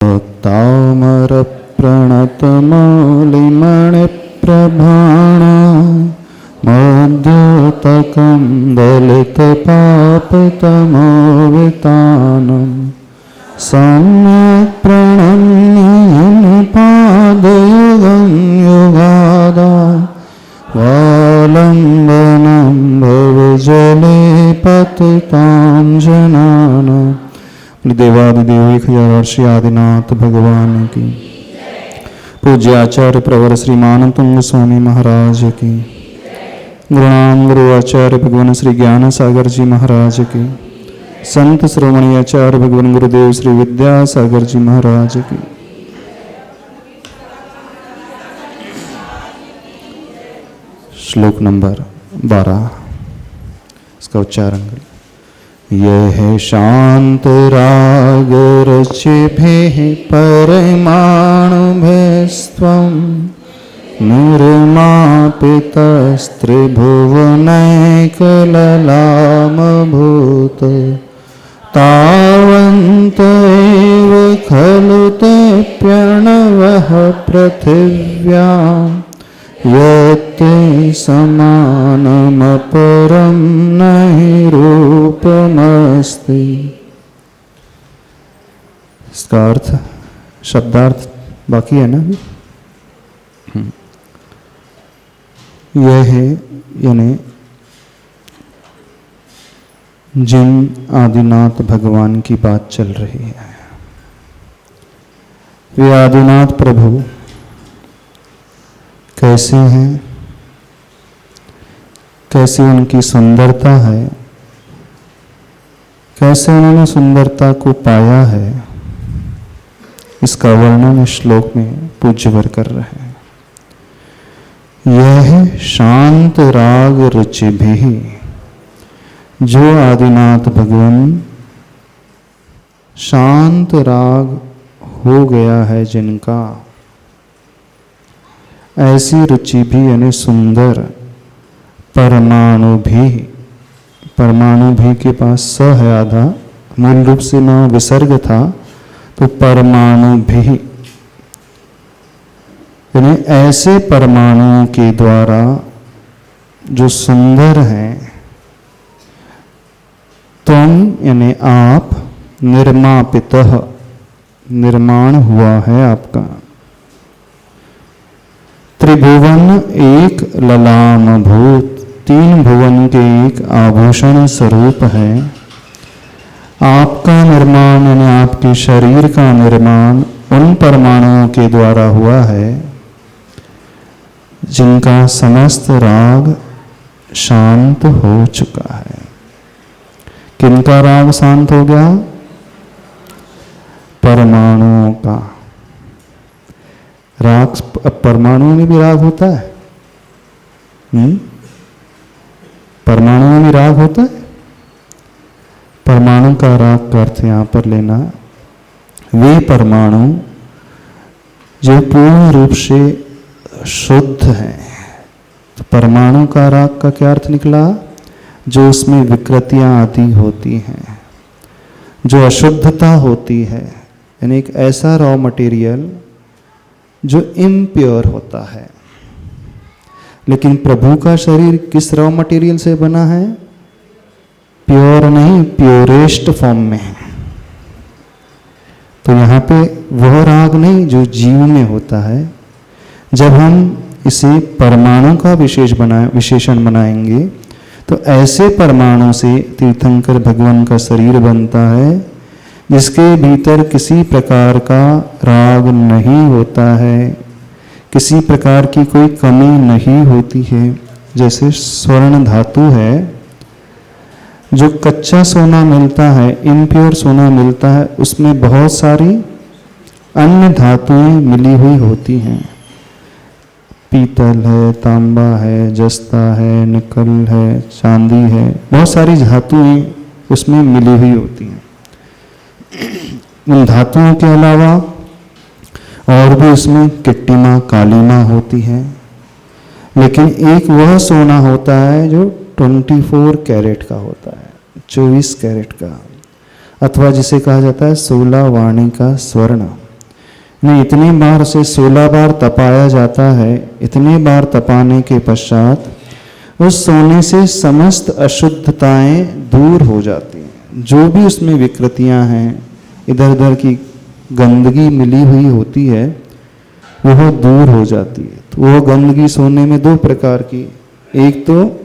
तामर प्रणत मौलिमणिप्रभाण मध्योतकं दलितपापतमोवितानं सम्यक् प्रणम्य पादयुगं युगादा वालम्बनं भवजले पतितां जनानां। देवादिदेव 1000 वर्ष आदिनाथ भगवान की। पूज्य आचार्य प्रवर श्रीमान तुंग स्वामी महाराज की। गुरुनाम गुरु आचार्य भगवान श्री ज्ञान सागर जी महाराज की। संत श्रोमणी आचार्य भगवान गुरुदेव श्री विद्यासागर जी महाराज की। श्लोक नंबर 12, इसका उच्चारण करें। यह शांत राग रचिभिः परमाणुभिस्त्वं निर्मापितस्त्रिभुवनैकललामभूत तावन्त एव खलु ते प्रणवः पृथिव्याम् यत्ते समानमपरं नहि रूपमस्ति। इसका अर्थ शब्दार्थ बाकी है ना। यह है यानी जिन आदिनाथ भगवान की बात चल रही है, वे आदिनाथ प्रभु कैसे हैं, कैसी उनकी सुंदरता है, कैसे उन्होंने सुंदरता को पाया है, इसका वर्णन इस श्लोक में पूज्यवर कर रहे हैं। यह शांत राग रुचिभिः, जो आदिनाथ भगवान शांत राग हो गया है जिनका, ऐसी रुचि भी यानी सुंदर परमाणु भी, परमाणु भी के पास स है आधा, मूल रूप से न विसर्ग था तो परमाणु भी यानी ऐसे परमाणुओं के द्वारा जो सुंदर हैं, तुम यानी आप निर्मापितः निर्माण हुआ है आपका। त्रिभुवन एक ललाम भूत, 3 भुवन के एक आभूषण स्वरूप है। आपका निर्माण यानी आपके शरीर का निर्माण उन परमाणुओं के द्वारा हुआ है जिनका समस्त राग शांत हो चुका है। किनका राग शांत हो गया? परमाणुओं का राग। परमाणुओं में भी राग होता है? परमाणु में भी राग होता है? परमाणु का राग का अर्थ यहां पर लेना वे परमाणु जो पूर्ण रूप से शुद्ध हैं। तो परमाणु का राग का क्या अर्थ निकला? जो उसमें विकृतियां आदि होती हैं, जो अशुद्धता होती है, यानी एक ऐसा रॉ मटेरियल जो इम्प्योर होता है। लेकिन प्रभु का शरीर किस रॉ मटेरियल से बना है? प्योर नहीं, प्योरेस्ट फॉर्म में है। तो यहाँ पे वह राग नहीं जो जीव में होता है। जब हम इसे परमाणु का विशेषण बनाएंगे तो ऐसे परमाणु से तीर्थंकर भगवान का शरीर बनता है जिसके भीतर किसी प्रकार का राग नहीं होता है, किसी प्रकार की कोई कमी नहीं होती है। जैसे स्वर्ण धातु है, जो कच्चा सोना मिलता है, इम्प्योर सोना मिलता है, उसमें बहुत सारी अन्य धातुएं मिली हुई होती हैं। पीतल है, तांबा है, जस्ता है, निकल है, चांदी है, बहुत सारी धातुएं उसमें मिली हुई होती हैं। उन धातुओं के अलावा और भी उसमें किट्टिमा कालीमा होती है। लेकिन एक वह सोना होता है जो 24 कैरेट का होता है, 24 कैरेट का, अथवा जिसे कहा जाता है 16 वाणी का स्वर्ण। नहीं, इतनी बार से 16 बार तपाया जाता है। इतने बार तपाने के पश्चात उस सोने से समस्त अशुद्धताएं दूर हो जाती हैं। जो भी उसमें विकृतियां हैं, इधर उधर की गंदगी मिली हुई होती है, वह दूर हो जाती है। तो वह गंदगी सोने में दो प्रकार की, एक तो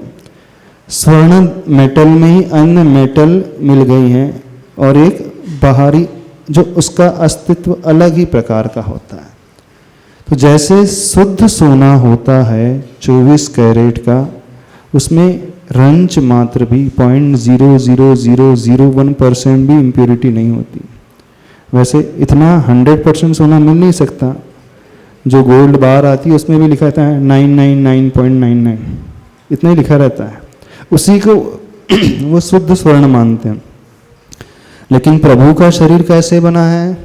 स्वर्ण मेटल में ही अन्य मेटल मिल गई हैं, और एक बाहरी जो उसका अस्तित्व अलग ही प्रकार का होता है। तो जैसे शुद्ध सोना होता है 24 कैरेट का, उसमें रंच मात्र भी 0.00001% भी इम्प्योरिटी नहीं होती। वैसे इतना 100% सोना मिल नहीं सकता। जो गोल्ड बार आती है उसमें भी लिखा रहता है 999.99, इतना ही लिखा रहता है। उसी को वो शुद्ध स्वर्ण मानते हैं। लेकिन प्रभु का शरीर कैसे बना है?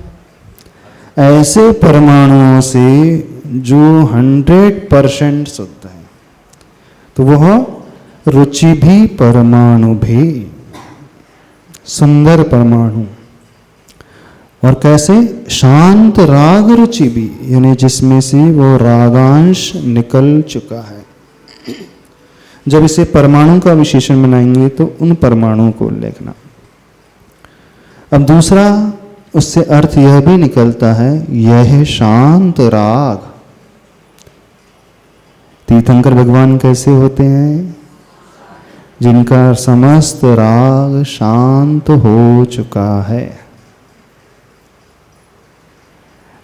ऐसे परमाणुओं से जो 100% शुद्ध है। तो वह रुचि भी परमाणु भी, सुंदर परमाणु। और कैसे? शांत राग रुचि भी, यानी जिसमें से वो रागांश निकल चुका है। जब इसे परमाणु का विशेषण बनाएंगे तो उन परमाणुओं को लिखना। अब दूसरा उससे अर्थ यह भी निकलता है, यह शांत राग। तीर्थंकर भगवान कैसे होते हैं? जिनका समस्त राग शांत हो चुका है।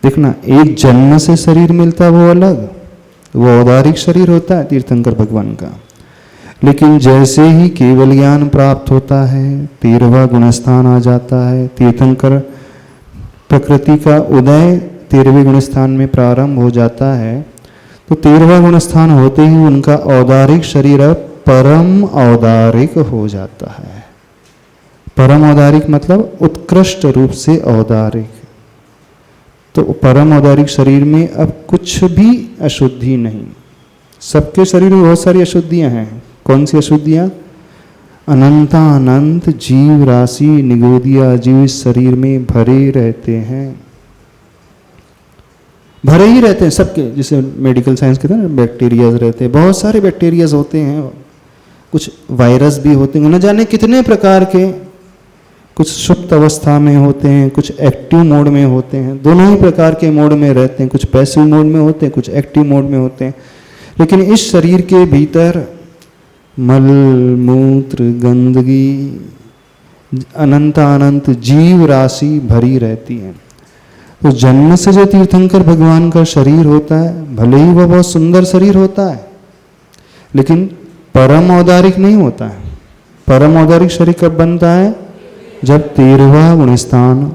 देखना, एक जन्म से शरीर मिलता है वो अलग, वो औदारिक शरीर होता है तीर्थंकर भगवान का। लेकिन जैसे ही केवल ज्ञान प्राप्त होता है, 13वां गुणस्थान आ जाता है। तीर्थंकर प्रकृति का उदय 13वें गुणस्थान में प्रारंभ हो जाता है। तो 13वां गुणस्थान होते ही उनका औदारिक शरीर अब परम औदारिक हो जाता है। परम औदारिक मतलब उत्कृष्ट रूप से औदारिक। तो परम औदारिक शरीर में अब कुछ भी अशुद्धि नहीं। सबके शरीर में बहुत सारी अशुद्धियां हैं। कौन सी अशुद्धियां? अनंतानंत जीव राशि निगोदिया जीव इस शरीर में भरे रहते हैं, भरे ही रहते हैं सबके। जैसे मेडिकल साइंस कहते हैं ना, बैक्टीरियाज रहते हैं, बहुत सारे बैक्टीरियाज होते हैं, कुछ वायरस भी होते हैं, न जाने कितने प्रकार के। कुछ सुप्त अवस्था में होते हैं, कुछ एक्टिव मोड में होते हैं। दोनों ही प्रकार के मोड में रहते हैं। कुछ पैसिव मोड में होते हैं, कुछ एक्टिव मोड में होते हैं। लेकिन इस शरीर के भीतर मल मूत्र गंदगी अनंत जीव राशि भरी रहती है। तो जन्म से जो तीर्थंकर भगवान का शरीर होता है, भले ही वह बहुत सुंदर शरीर होता है, लेकिन परम औदारिक नहीं होता है। परम औदारिक शरीर कब बनता है? जब 13वां गुणस्थान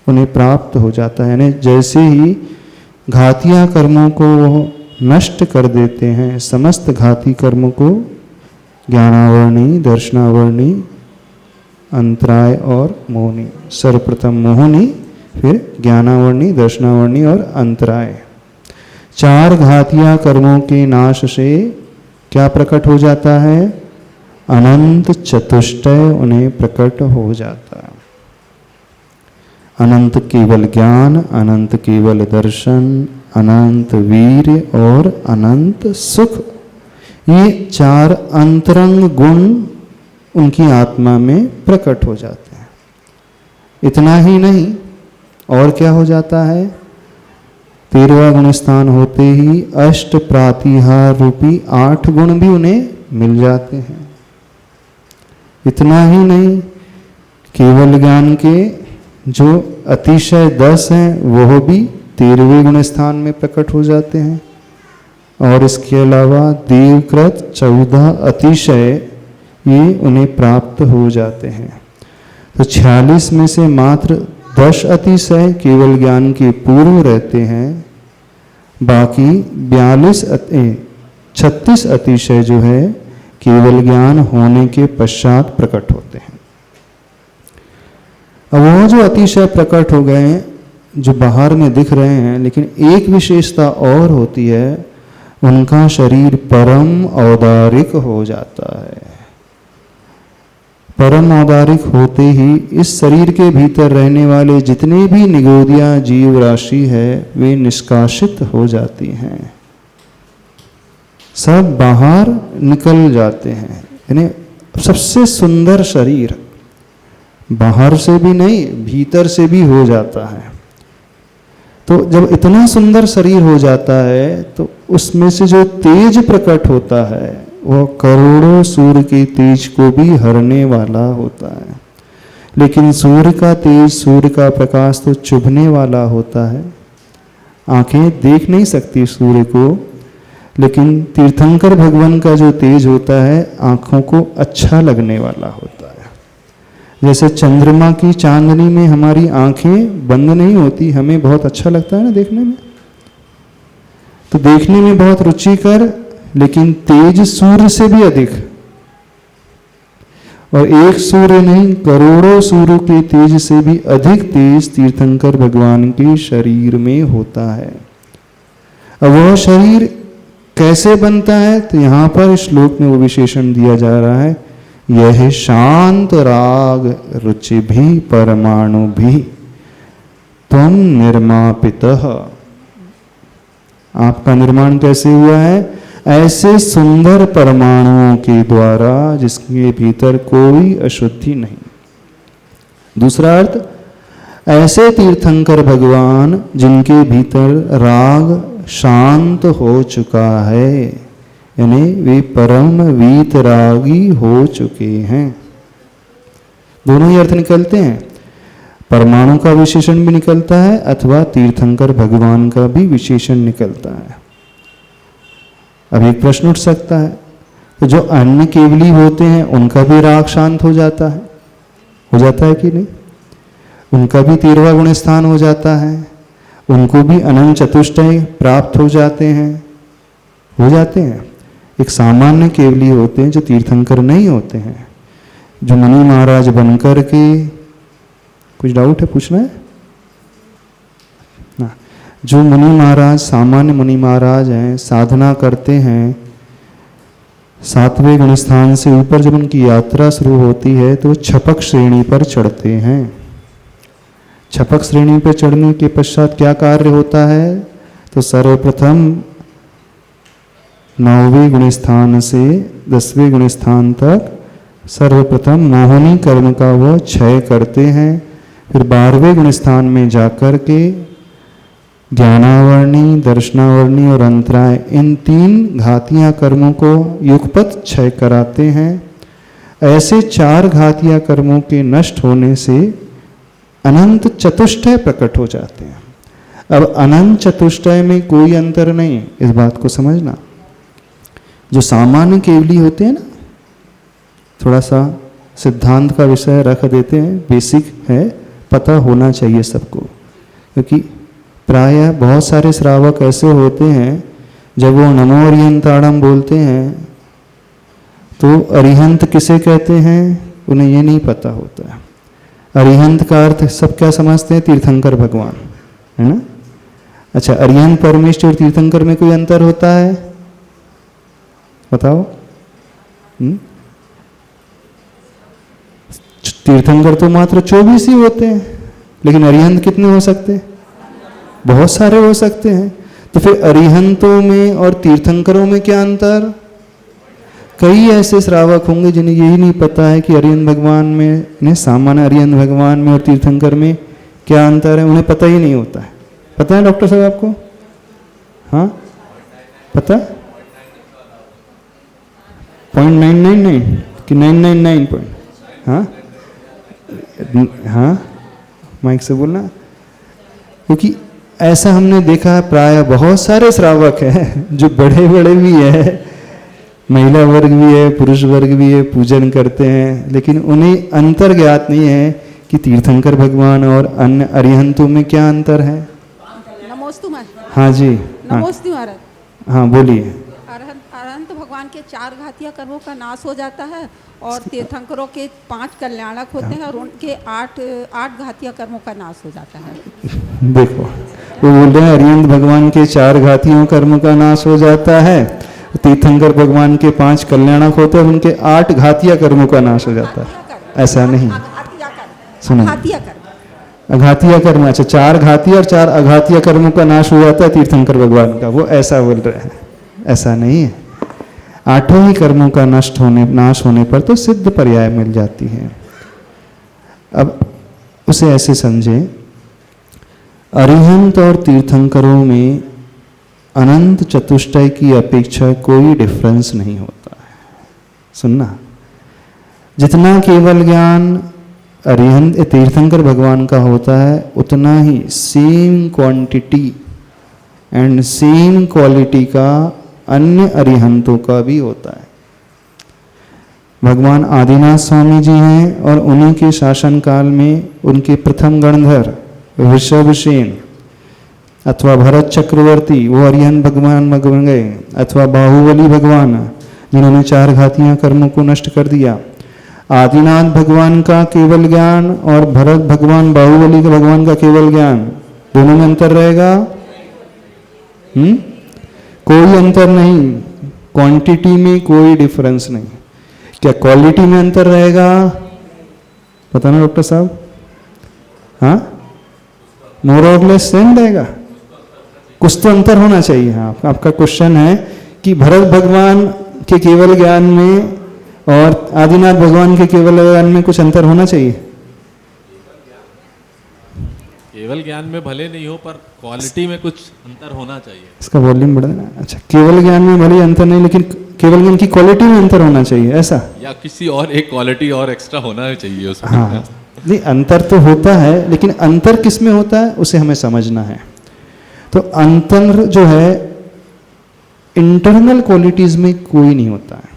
उन्हें प्राप्त हो जाता है। यानी जैसे ही घातिया कर्मों को वो नष्ट कर देते हैं, समस्त घाती कर्मों को, ज्ञानावर्णी, दर्शनावर्णी, अंतराय और मोहनी। सर्वप्रथम मोहनी, फिर ज्ञानावर्णी, दर्शनावर्णी और अंतराय। 4 घातिया कर्मों के नाश से क्या प्रकट हो जाता है? अनंत चतुष्टय उन्हें प्रकट हो जाता है। अनंत केवल ज्ञान, अनंत केवल दर्शन, अनंत वीर्य और अनंत सुख। ये 4 अंतरंग गुण उनकी आत्मा में प्रकट हो जाते हैं। इतना ही नहीं, और क्या हो जाता है? 13वां गुणस्थान होते ही अष्ट प्रातिहार रूपी 8 गुण भी उन्हें मिल जाते हैं। इतना ही नहीं, केवल ज्ञान के जो अतिशय 10 हैं वह भी 13वें गुणस्थान में प्रकट हो जाते हैं। और इसके अलावा देवकृत 14 अतिशय ये उन्हें प्राप्त हो जाते हैं। तो 46 में से मात्र 10 अतिशय केवल ज्ञान के पूर्व रहते हैं। बाकी 36 अतिशय जो है केवल ज्ञान होने के पश्चात प्रकट होते हैं। अब वो जो अतिशय प्रकट हो गए हैं, जो बाहर में दिख रहे हैं, लेकिन एक विशेषता और होती है, उनका शरीर परम औदारिक हो जाता है। परम औदारिक होते ही इस शरीर के भीतर रहने वाले जितने भी निगोदिया जीव राशि है वे निष्कासित हो जाती हैं, सब बाहर निकल जाते हैं। यानी सबसे सुंदर शरीर बाहर से भी नहीं भीतर से भी हो जाता है। तो जब इतना सुंदर शरीर हो जाता है तो उसमें से जो तेज प्रकट होता है वह करोड़ों सूर्य के तेज को भी हरने वाला होता है। लेकिन सूर्य का तेज, सूर्य का प्रकाश तो चुभने वाला होता है। आंखें देख नहीं सकती सूर्य को, लेकिन तीर्थंकर भगवान का जो तेज होता है आंखों को अच्छा लगने वाला होता है। जैसे चंद्रमा की चांदनी में हमारी आंखें बंद नहीं होती, हमें बहुत अच्छा लगता है ना देखने में, तो देखने में बहुत रुचिकर, लेकिन तेज सूर्य से भी अधिक, और एक सूर्य नहीं करोड़ों सूर्य के तेज से भी अधिक तेज तीर्थंकर भगवान के शरीर में होता है। अब वह शरीर कैसे बनता है, तो यहां पर श्लोक में वो विशेषण दिया जा रहा है, यह शांत राग रुचि भी परमाणु भी त्वं निर्मापितः। आपका निर्माण कैसे हुआ है? ऐसे सुंदर परमाणुओं के द्वारा जिसके भीतर कोई अशुद्धि नहीं। दूसरा अर्थ, ऐसे तीर्थंकर भगवान जिनके भीतर राग शांत हो चुका है, यानी वे परम वीतरागी हो चुके हैं। दोनों ही अर्थ निकलते हैं, परमाणु का विशेषण भी निकलता है अथवा तीर्थंकर भगवान का भी विशेषण निकलता है। अब एक प्रश्न उठ सकता है, तो जो अन्य केवली होते हैं उनका भी राग शांत हो जाता है कि नहीं? उनका भी 13वां गुण स्थान हो जाता है, उनको भी अनंत चतुष्टय प्राप्त हो जाते हैं। एक सामान्य केवली होते हैं जो तीर्थंकर नहीं होते हैं, जो मुनि महाराज बनकर के, कुछ डाउट है पूछना है ना? जो मुनि महाराज, सामान्य मुनि महाराज हैं, साधना करते हैं, 7वें गुण स्थान से ऊपर जब उनकी यात्रा शुरू होती है तो छपक श्रेणी पर चढ़ते हैं। छपक श्रेणी पर चढ़ने के पश्चात क्या कार्य होता है? तो सर्वप्रथम 9वें गुण स्थान से 10वें गुण स्थान तक सर्वप्रथम मोहनी कर्म का वह क्षय करते हैं। फिर 12वें गुण स्थान में जाकर के ज्ञानावर्णी, दर्शनावर्णी और अंतराय, इन 3 घातिया कर्मों को युगपत क्षय कराते हैं। ऐसे 4 घातिया कर्मों के नष्ट होने से अनंत चतुष्टय प्रकट हो जाते हैं। अब अनंत चतुष्टय में कोई अंतर नहीं है, इस बात को समझना। जो सामान्य केवली होते हैं ना, थोड़ा सा सिद्धांत का विषय रख देते हैं, बेसिक है, पता होना चाहिए सबको, क्योंकि प्रायः बहुत सारे श्रावक ऐसे होते हैं जब वो नमो अरिहंताड़म बोलते हैं तो अरिहंत किसे कहते हैं उन्हें ये नहीं पता होता है। अरिहंत का अर्थ सब क्या समझते हैं? तीर्थंकर भगवान, है ना? अच्छा, अरिहंत परमेश्वर और तीर्थंकर में कोई अंतर होता है? बताओ। तीर्थंकर तो मात्र 24 ही होते हैं, लेकिन अरिहंत कितने हो सकते हैं? बहुत सारे हो सकते हैं। तो फिर अरिहंतों में और तीर्थंकरों में क्या अंतर? कई ऐसे श्रावक होंगे जिन्हें यही नहीं पता है कि अरिहंत भगवान में, सामान्य अरिहंत भगवान में और तीर्थंकर में क्या अंतर है, उन्हें पता ही नहीं होता है। पता है डॉक्टर साहब आपको? हाँ पता? 0.999 कि 999 हाँ माइक से बोलना, क्योंकि ऐसा हमने देखा है प्राय बहुत सारे श्रावक हैं जो बड़े बड़े भी है, महिला वर्ग भी है, पुरुष वर्ग भी है, पूजन करते हैं, लेकिन उन्हें अंतर ज्ञात नहीं है कि तीर्थंकर भगवान और अन्य अरिहंतों में क्या अंतर है। नमोस्तु महाराज। हाँ जी, नमोस्तु महाराज। हाँ बोलिए। अरहंत भगवान के 4 घातिया कर्मों का नाश हो जाता है और तीर्थंकरों के 5 कल्याणक होते हैं और उनके 8 घातिया कर्मों का नाश हो जाता है। देखो वो बोल रहे हैं अरिहंत भगवान के 4 घातियों कर्म का नाश हो जाता है, तीर्थंकर भगवान के 5 कल्याणक होते हैं और उनके 8 घातिया कर्मों का नाश हो जाता है। ऐसा नहीं। अघातिया कर्म, सुनो। अघातिया कर्म। अघातिया कर्म, अच्छा 4 घातीय और 4 अघातिया कर्मों का नाश हो जाता है तीर्थंकर भगवान का, वो ऐसा बोल रहे हैं। ऐसा नहीं है, 8 ही कर्मों का नाश होने पर तो सिद्ध पर्याय मिल जाती है। अब उसे ऐसे समझे, अरिहंत और तीर्थंकरों में अनंत चतुष्टय की अपेक्षा कोई डिफरेंस नहीं होता है। सुनना, जितना केवल ज्ञान अरिहंत तीर्थंकर भगवान का होता है, उतना ही same quantity and same quality का अन्य अरिहंतों का भी होता है। भगवान आदिनाथ स्वामी जी हैं और उन्हीं के शासन काल में उनके प्रथम गणधर वृषभसेन अथवा भरत चक्रवर्ती वो अरिहंत भगवान बन गए, अथवा बाहुबली भगवान जिन्होंने 4 घातियां कर्मों को नष्ट कर दिया। आदिनाथ भगवान का केवल ज्ञान और भरत भगवान बाहुबली के भगवान का केवल ज्ञान, दोनों में अंतर रहेगा? कोई अंतर नहीं, क्वांटिटी में कोई डिफरेंस नहीं। क्या क्वालिटी में अंतर रहेगा? पता ना डॉक्टर साहब? हाँ, मोर और लेस सेम रहेगा, कुछ तो अंतर होना चाहिए। हाँ, आपका क्वेश्चन है कि भरत भगवान के केवल ज्ञान में और आदिनाथ भगवान के केवल ज्ञान में कुछ अंतर होना चाहिए। केवल ज्ञान में भले नहीं हो पर क्वालिटी में कुछ अंतर होना चाहिए। इसका वॉल्यूम बढ़ा देना। अच्छा, केवल ज्ञान में भले अंतर नहीं, लेकिन केवल ज्ञान की क्वालिटी में अंतर होना चाहिए, ऐसा? या किसी और एक क्वालिटी और एक्स्ट्रा होना चाहिए उसमें। हाँ, नहीं अंतर तो होता है, लेकिन अंतर किस में होता है उसे हमें समझना है। तो अंतर जो है इंटरनल क्वालिटीज में कोई नहीं होता है।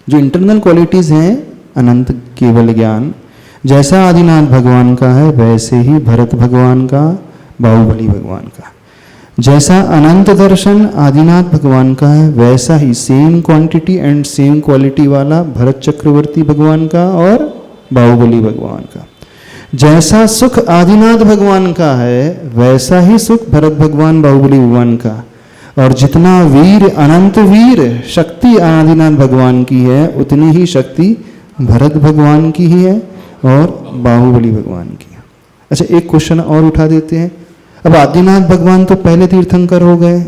जो इंटरनल क्वालिटीज हैं अनंत केवल ज्ञान जैसा आदिनाथ भगवान का है, वैसे ही भरत भगवान का, बाहुबली भगवान का। जैसा अनंत दर्शन आदिनाथ भगवान का है, वैसा ही same quantity and same quality वाला भरत चक्रवर्ती भगवान का और बाहुबली भगवान का। जैसा सुख आदिनाथ भगवान का है, वैसा ही सुख भरत भगवान बाहुबली भगवान का। और जितना वीर अनंत वीर शक्ति आदिनाथ भगवान की है, उतनी ही शक्ति भरत भगवान की ही है और बाहुबली भगवान की है। अच्छा, एक क्वेश्चन और उठा देते हैं। अब आदिनाथ भगवान तो पहले तीर्थंकर हो गए,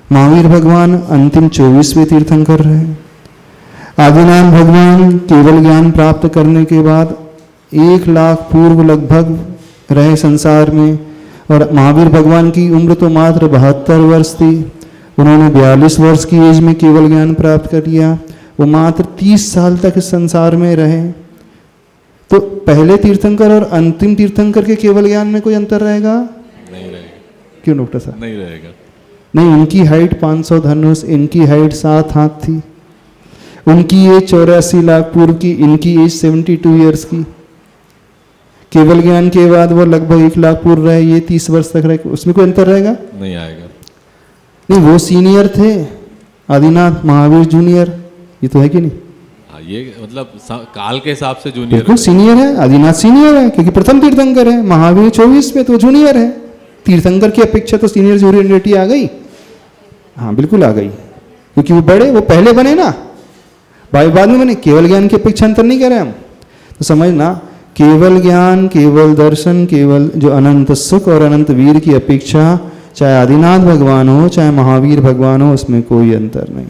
महावीर भगवान अंतिम 24वें तीर्थंकर रहे। आदिनाथ भगवान केवल ज्ञान प्राप्त करने के बाद 1 लाख पूर्व लगभग रहे संसार में, और महावीर भगवान की उम्र तो मात्र 72 वर्ष थी। उन्होंने 42 वर्ष की एज में केवल ज्ञान प्राप्त कर लिया। वो मात्र 30 साल तक इस संसार में रहे। तो पहले तीर्थंकर और अंतिम तीर्थंकर के केवल ज्ञान में कोई अंतर रहेगा? नहीं रहेगा। क्यों डॉक्टर साहब? नहीं रहेगा। नहीं, उनकी हाइट 500 धनुष, इनकी हाइट 7 हाथ थी। उनकी एज 84 लाख पूर्व की, इनकी एज 72 ईयर्स की। केवल ज्ञान के बाद वो लगभग 1 लाख पूर्व रहे, ये 30 वर्ष तक रहे। उसमें कोई अंतर रहेगा? नहीं आएगा। नहीं, वो सीनियर थे आदिनाथ, महावीर जूनियर, ये तो है कि नहीं? ये मतलब काल के हिसाब से जूनियर बिल्कुल सीनियर है। आदिनाथ सीनियर है क्योंकि प्रथम तीर्थंकर है। महावीर 24 में तो जूनियर है। तीर्थंकर की अपेक्षा तो सीनियर जूनियरिटी आ गई। हाँ बिल्कुल आ गई, क्योंकि वो बड़े, वो पहले बने ना, बाद में बने। केवल ज्ञान की अपेक्षा अंतर नहीं कर रहे हम। तो समझना, केवल ज्ञान, केवल दर्शन, केवल जो अनंत सुख और अनंत वीर की अपेक्षा, चाहे आदिनाथ भगवान हो चाहे महावीर भगवान हो, उसमें कोई अंतर नहीं।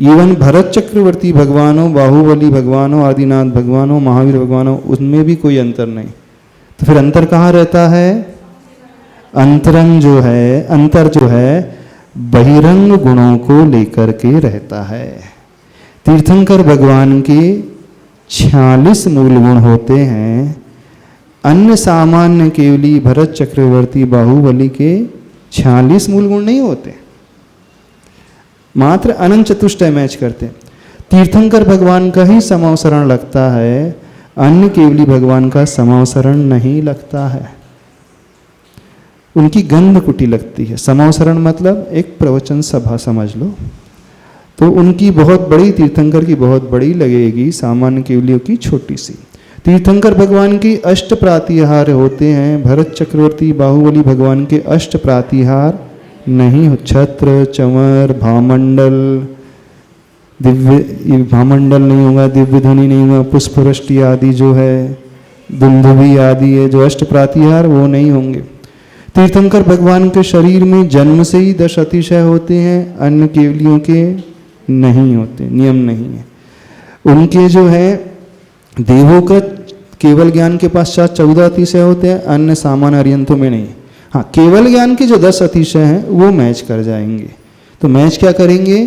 इवन भरत चक्रवर्ती भगवान हो, बाहुबली भगवान हो, आदिनाथ भगवान हो, महावीर भगवान हो, उसमें भी कोई अंतर नहीं। तो फिर अंतर कहाँ रहता है? अंतरंग जो है, अंतर जो है बहिरंग गुणों को लेकर के रहता है। तीर्थंकर भगवान के 46 मूल गुण होते हैं। अन्य सामान्य केवली भरत चक्रवर्ती बाहुबली के 46 मूल गुण नहीं होते, मात्र अनंत चतुष्टय मैच करते। तीर्थंकर भगवान का ही समावसरण लगता है, अन्य केवली भगवान का समावसरण नहीं लगता है। उनकी गंध कुटी लगती है। समावसरण मतलब एक प्रवचन सभा समझ लो, तो उनकी बहुत बड़ी, तीर्थंकर की बहुत बड़ी लगेगी, सामान्य केवलियों की छोटी सी। तीर्थंकर भगवान की 8 प्रातिहार होते हैं, भरत चक्रवर्ती बाहुबली भगवान के 8 प्रातिहार नहीं हो। छत्र, चंवर, भामंडल, दिव्य भामंडल नहीं होगा, दिव्य ध्वनि नहीं होगा, पुष्पवृष्टि आदि जो है, दुंदुभी आदि है जो अष्ट प्रातिहार, वो नहीं होंगे। तीर्थंकर भगवान के शरीर में जन्म से ही 10 अतिशय होते हैं, अन्य केवलियों के नहीं होते, नियम नहीं है। उनके जो है देवों का केवल ज्ञान के पश्चात 14 अतिशय होते हैं, अन्य सामान्य अर्यंतों में नहीं। हाँ, केवल ज्ञान के जो 10 अतिशय हैं वो मैच कर जाएंगे। तो मैच क्या करेंगे?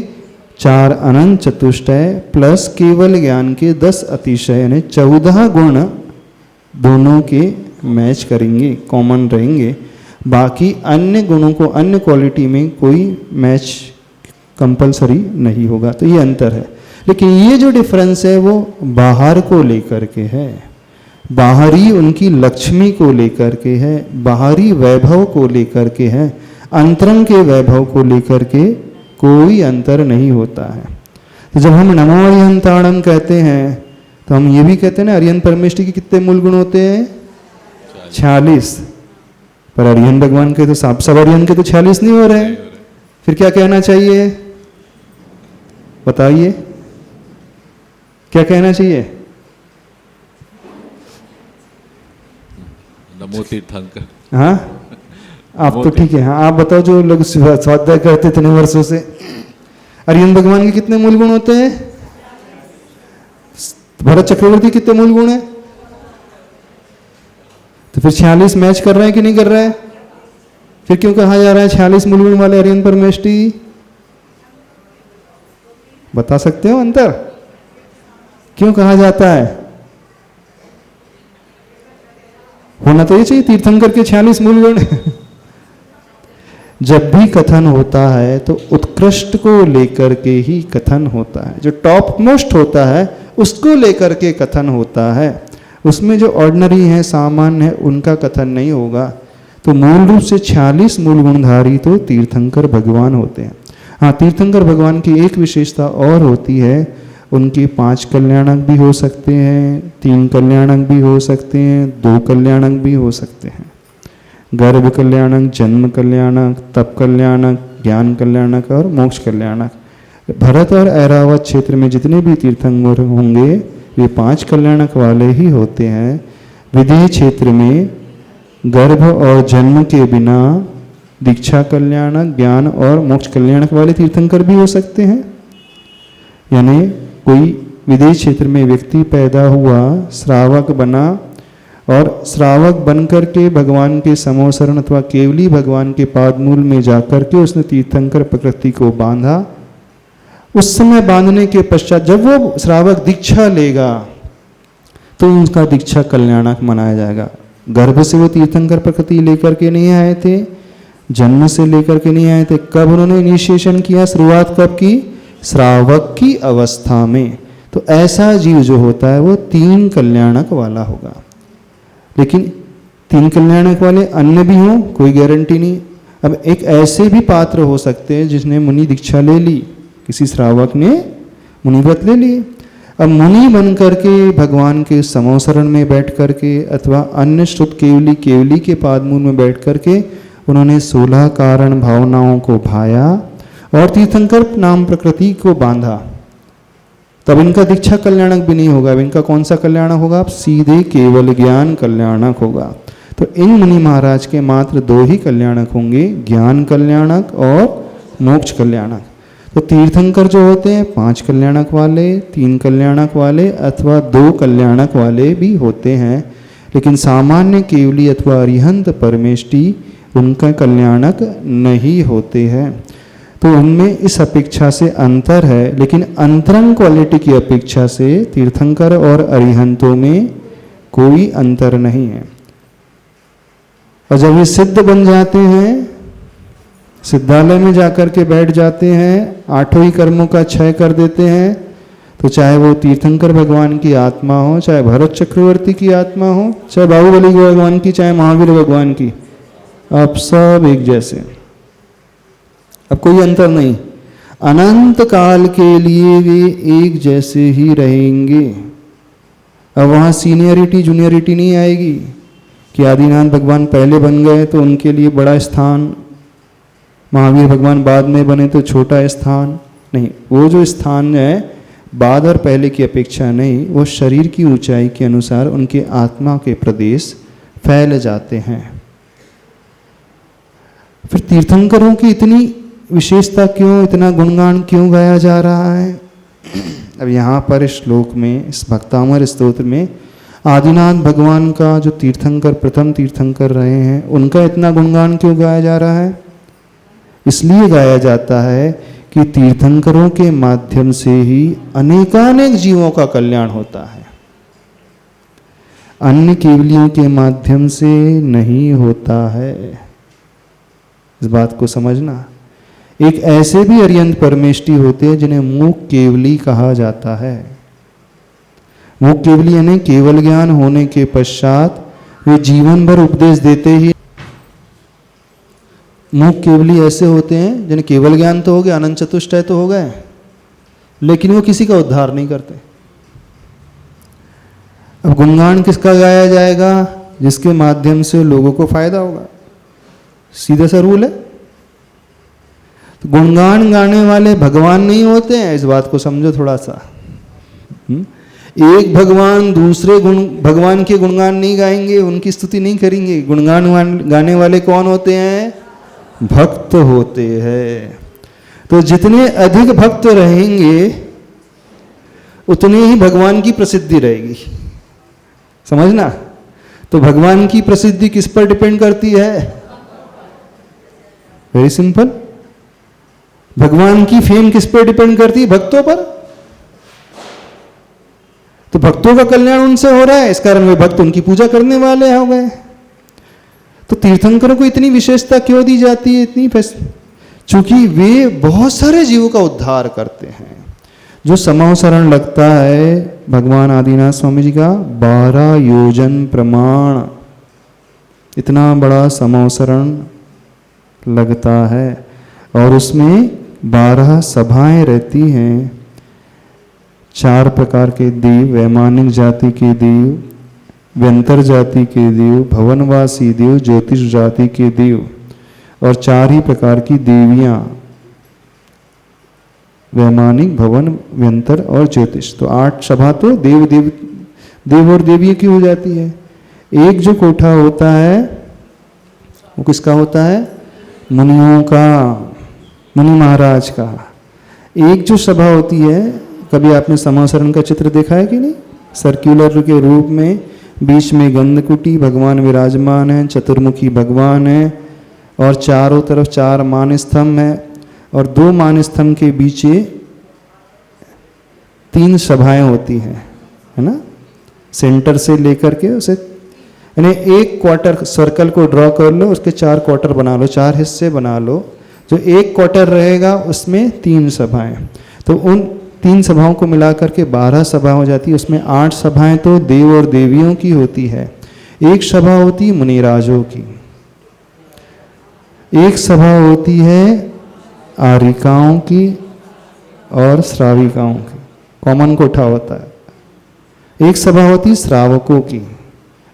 4 अनंत चतुष्टय प्लस केवल ज्ञान के 10 अतिशय यानी 14 गुण दोनों के मैच करेंगे, कॉमन रहेंगे। बाकी अन्य गुणों को, अन्य क्वालिटी में कोई मैच कंपलसरी नहीं होगा। तो ये अंतर है। लेकिन ये जो डिफरेंस है वो बाहर को लेकर के है, बाहरी उनकी लक्ष्मी को लेकर के है, बाहरी वैभव को लेकर के है, अंतरंग के वैभव को लेकर के कोई अंतर नहीं होता है। तो जब हम नमो अरिहंताणम कहते हैं तो हम ये भी कहते हैं ना, अरिहंत परमेष्टि के कितने मूल गुण होते हैं? 46। पर अरिहंत भगवान के तो सब अरिहंत के तो 46 नहीं हो रहे हैं। फिर क्या कहना चाहिए? बताइए, क्या कहना चाहिए? नमो तीर्थंकर। हाँ, आप तो ठीक है। हाँ, आप बताओ जो लोग स्वाध्याय करते इतने वर्षों से, अरिहंत भगवान के कितने मूल गुण होते हैं? भरत चक्रवर्ती कितने मूल गुण है? तो फिर 46 मैच कर रहे हैं कि नहीं कर रहा है? फिर क्यों कहा जा रहा है 46 मूल गुण वाले अरिहंत परमेष्टि? बता सकते हो अंतर क्यों कहा जाता है? होना तो ये चाहिए तीर्थंकर के 46 मूल गुण। जब भी कथन होता है तो उत्कृष्ट को लेकर के ही कथन होता है, जो टॉप मोस्ट होता है उसको लेकर के कथन होता है। उसमें जो ऑर्डिनरी है, सामान्य है, उनका कथन नहीं होगा। तो मूल रूप से 46 मूल गुणधारी तो तीर्थंकर भगवान होते हैं। हाँ, तीर्थंकर भगवान की एक विशेषता और होती है, उनके 5 कल्याणक भी हो सकते हैं, 3 कल्याणक भी हो सकते हैं, 2 कल्याणक भी हो सकते हैं। गर्भ कल्याणक, जन्म कल्याणक, तप कल्याणक, ज्ञान कल्याणक और मोक्ष कल्याणक। भरत और ऐरावत क्षेत्र में जितने भी तीर्थंकर होंगे वे 5 कल्याणक वाले ही होते हैं। विदेह क्षेत्र में गर्भ और जन्म के बिना दीक्षा कल्याणक, ज्ञान और मोक्ष कल्याणक वाले तीर्थंकर भी हो सकते हैं। यानी कोई विदेश क्षेत्र में व्यक्ति पैदा हुआ, श्रावक बना और श्रावक बनकर के भगवान के समोसरण अथवा केवली भगवान के पादमूल में जाकर के उसने तीर्थंकर प्रकृति को बांधा। उस समय बांधने के पश्चात जब वो श्रावक दीक्षा लेगा तो उसका दीक्षा कल्याणक मनाया जाएगा। गर्भ से वो तीर्थंकर प्रकृति लेकर के नहीं आए थे, जन्म से लेकर के नहीं आए थे। कब उन्होंने इनिशिएशन किया? शुरुआत कब की? श्रावक की अवस्था में। तो ऐसा जीव जो होता है वो 3 कल्याणक वाला होगा। लेकिन 3 कल्याणक वाले अन्य भी हों, कोई गारंटी नहीं। अब एक ऐसे भी पात्र हो सकते हैं जिसने मुनि दीक्षा ले ली, किसी श्रावक ने मुनिव्रत ले ली। अब मुनि बन करके भगवान के समोसरण में बैठ करके अथवा अन्य श्रुत केवली के पादमूल में बैठ करके उन्होंने 16 कारण भावनाओं को भाया और तीर्थंकर नाम प्रकृति को बांधा। तब इनका दीक्षा कल्याणक भी नहीं होगा। अब इनका कौन सा कल्याणक होगा? आप सीधे केवल ज्ञान कल्याणक होगा। तो इन मुनि महाराज के मात्र 2 ही कल्याणक होंगे, ज्ञान कल्याणक और मोक्ष कल्याणक। तो तीर्थंकर जो होते हैं 5 कल्याणक वाले, 3 कल्याणक वाले अथवा 2 कल्याणक वाले भी होते हैं। लेकिन सामान्य केवली अथवा अरिहंत परमेष्टि उनका कल्याणक नहीं होते हैं। तो उनमें इस अपेक्षा से अंतर है। लेकिन अंतरंग क्वालिटी की अपेक्षा से तीर्थंकर और अरिहंतों में कोई अंतर नहीं है। और जब ये सिद्ध बन जाते हैं, सिद्धालय में जाकर के बैठ जाते हैं, 8 ही कर्मों का क्षय कर देते हैं, तो चाहे वो तीर्थंकर भगवान की आत्मा हो, चाहे भरत चक्रवर्ती की आत्मा हो, चाहे बाहुबली भगवान की, चाहे महावीर भगवान की, अब सब एक जैसे। अब कोई अंतर नहीं। अनंत काल के लिए वे एक जैसे ही रहेंगे। अब वहाँ सीनियरिटी जूनियरिटी नहीं आएगी कि आदिनाथ भगवान पहले बन गए तो उनके लिए बड़ा स्थान, महावीर भगवान बाद में बने तो छोटा स्थान। नहीं, वो जो स्थान है बाद और पहले की अपेक्षा नहीं, वो शरीर की ऊंचाई के अनुसार उनके आत्मा के प्रदेश फैल जाते हैं। फिर तीर्थंकरों की इतनी विशेषता क्यों, इतना गुणगान क्यों गाया जा रहा है? अब यहाँ पर इस श्लोक में, इस भक्तामर स्तोत्र में आदिनाथ भगवान का जो तीर्थंकर, प्रथम तीर्थंकर रहे हैं, उनका इतना गुणगान क्यों गाया जा रहा है? इसलिए गाया जाता है कि तीर्थंकरों के माध्यम से ही अनेकानेक जीवों का कल्याण होता है, अन्य केवलियों के माध्यम से नहीं होता है। इस बात को समझना। एक ऐसे भी अरियंत परमेष्टि होते हैं जिन्हें मूक केवली कहा जाता है। मूक केवली यानी केवल ज्ञान होने के पश्चात वे जीवन भर उपदेश देते ही। मूक केवली ऐसे होते हैं जिन्हें केवल ज्ञान तो हो गया, अनंत चतुष्टय तो हो गए, लेकिन वो किसी का उद्धार नहीं करते। अब गुणगान किसका गाया जाएगा? जिसके माध्यम से लोगों को फायदा होगा, सीधा सा रूल है। तो गुणगान गाने वाले भगवान नहीं होते हैं, इस बात को समझो थोड़ा सा। एक भगवान दूसरे भगवान के गुणगान नहीं गाएंगे, उनकी स्तुति नहीं करेंगे। गुणगान गाने वाले कौन होते हैं? भक्त होते हैं। तो जितने अधिक भक्त रहेंगे उतने ही भगवान की प्रसिद्धि रहेगी, समझना। तो भगवान की प्रसिद्धि किस पर डिपेंड करती है? Very simple. भगवान की फेम किस पर डिपेंड करती है? भक्तों पर। तो भक्तों का कल्याण उनसे हो रहा है, इस कारण वे भक्त उनकी पूजा करने वाले हो गए। तो तीर्थंकरों को इतनी विशेषता क्यों दी जाती है? इतनी चूंकि वे बहुत सारे जीवों का उद्धार करते हैं। जो समाव शरण लगता है भगवान आदिनाथ स्वामी जी का 12 योजन प्रमाण, इतना बड़ा समाव शरण लगता है, और उसमें 12 सभाएं रहती हैं। 4 प्रकार के देव, वैमानिक जाति के देव, व्यंतर जाति के देव, भवनवासी देव, ज्योतिष जाति के देव, और 4 ही प्रकार की देवियां, वैमानिक, भवन, व्यंतर और ज्योतिष। तो 8 सभा तो देव और देवियों की हो जाती है। एक जो कोठा होता है वो किसका होता है? मुनियों का, मुनि महाराज का। एक जो सभा होती है, कभी आपने समासरण का चित्र देखा है कि नहीं? सर्कुलर के रूप में, बीच में गंधकुटी, भगवान विराजमान है, चतुर्मुखी भगवान है, और चारों तरफ 4 मान स्तंभ है, और 2 मान स्तंभ के बीच 3 सभाएं होती हैं, है ना? सेंटर से लेकर के उसे, यानी एक क्वार्टर सर्कल को ड्रॉ कर लो, उसके 4 क्वार्टर बना लो, 4 हिस्से बना लो। जो एक क्वार्टर रहेगा उसमें 3 सभाएं, तो उन 3 सभाओं को मिलाकर के 12 सभा हो जाती है। उसमें 8 सभाएं तो देव और देवियों की होती है, एक सभा होती है मुनिराजों की, एक सभा होती है आरिकाओं की और श्राविकाओं की, कॉमन कोठा होता है। एक सभा होती है श्रावकों की,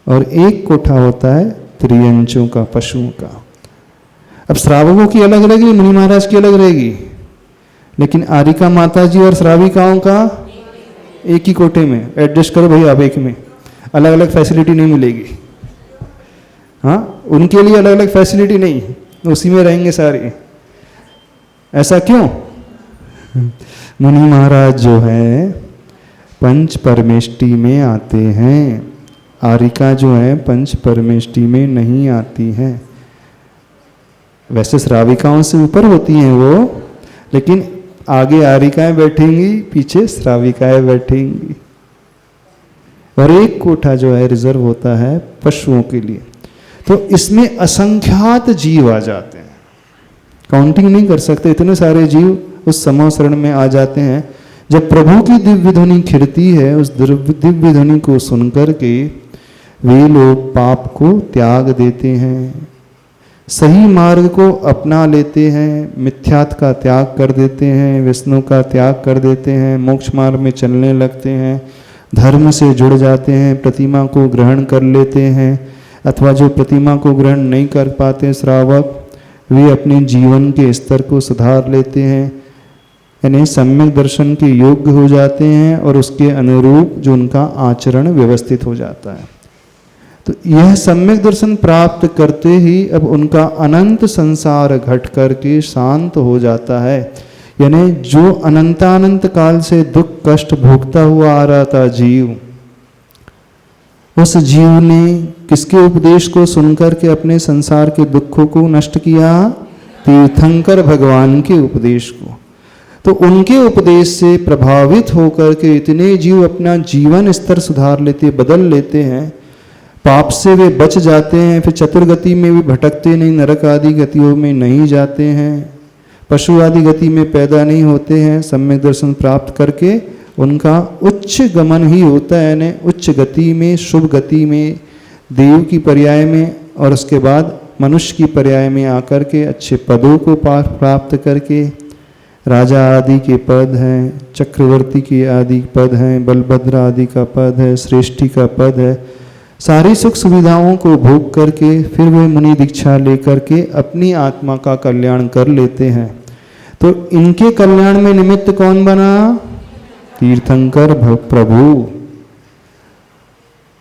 और एक कोठा होता है त्रियंचों का, पशुओं का। अब श्रावकों की अलग रहेगी, मुनि महाराज की अलग रहेगी, लेकिन आरिका माता जी और श्राविकाओं का एक ही कोठे में। एडजस्ट करो भाई आप, एक में अलग अलग फैसिलिटी नहीं मिलेगी। हाँ, उनके लिए अलग अलग फैसिलिटी नहीं, उसी में रहेंगे सारे। ऐसा क्यों? मुनि महाराज जो है पंच परमेष्टि में आते हैं, आरिका जो है पंच परमेष्टि में नहीं आती हैं। वैसे श्राविकाओं से ऊपर होती हैं वो, लेकिन आगे आरिकाएं बैठेंगी, पीछे श्राविकाएं बैठेंगी। और एक कोठा जो है रिजर्व होता है पशुओं के लिए। तो इसमें असंख्यात जीव आ जाते हैं, काउंटिंग नहीं कर सकते, इतने सारे जीव उस समाव शरण में आ जाते हैं। जब प्रभु की दिव्य ध्वनि खिड़ती है, उस दिव्य ध्वनि को सुनकर के वे लोग पाप को त्याग देते हैं, सही मार्ग को अपना लेते हैं, मिथ्यात का त्याग कर देते हैं, विष्णु का त्याग कर देते हैं, मोक्ष मार्ग में चलने लगते हैं, धर्म से जुड़ जाते हैं, प्रतिमा को ग्रहण कर लेते हैं। अथवा जो प्रतिमा को ग्रहण नहीं कर पाते श्रावक, वे अपने जीवन के स्तर को सुधार लेते हैं। यानी सम्यक दर्शन के योग्य हो जाते हैं और उसके अनुरूप जो उनका आचरण व्यवस्थित हो जाता है। तो यह सम्यक दर्शन प्राप्त करते ही अब उनका अनंत संसार घट करके शांत हो जाता है। यानी जो अनंतानंत काल से दुख कष्ट भोगता हुआ आ रहा था जीव, उस जीव ने किसके उपदेश को सुनकर के अपने संसार के दुखों को नष्ट किया? तीर्थंकर भगवान के उपदेश को। तो उनके उपदेश से प्रभावित होकर के इतने जीव अपना जीवन स्तर सुधार लेते, बदल लेते हैं, पाप से वे बच जाते हैं, फिर चतुर्गति में भी भटकते नहीं, नरक आदि गतियों में नहीं जाते हैं, पशु आदि गति में पैदा नहीं होते हैं। सम्यक दर्शन प्राप्त करके उनका उच्च गमन ही होता है, यानी उच्च गति में, शुभ गति में, देव की पर्याय में और उसके बाद मनुष्य की पर्याय में आकर के अच्छे पदों को प्राप्त करके, राजा आदि के पद हैं, चक्रवर्ती के आदि पद हैं, बलभद्र आदि का पद है, श्रेष्ठी का पद है, सारी सुख सुविधाओं को भोग करके फिर वे मुनि दीक्षा लेकर के अपनी आत्मा का कल्याण कर लेते हैं। तो इनके कल्याण में निमित्त कौन बना? तीर्थंकर प्रभु।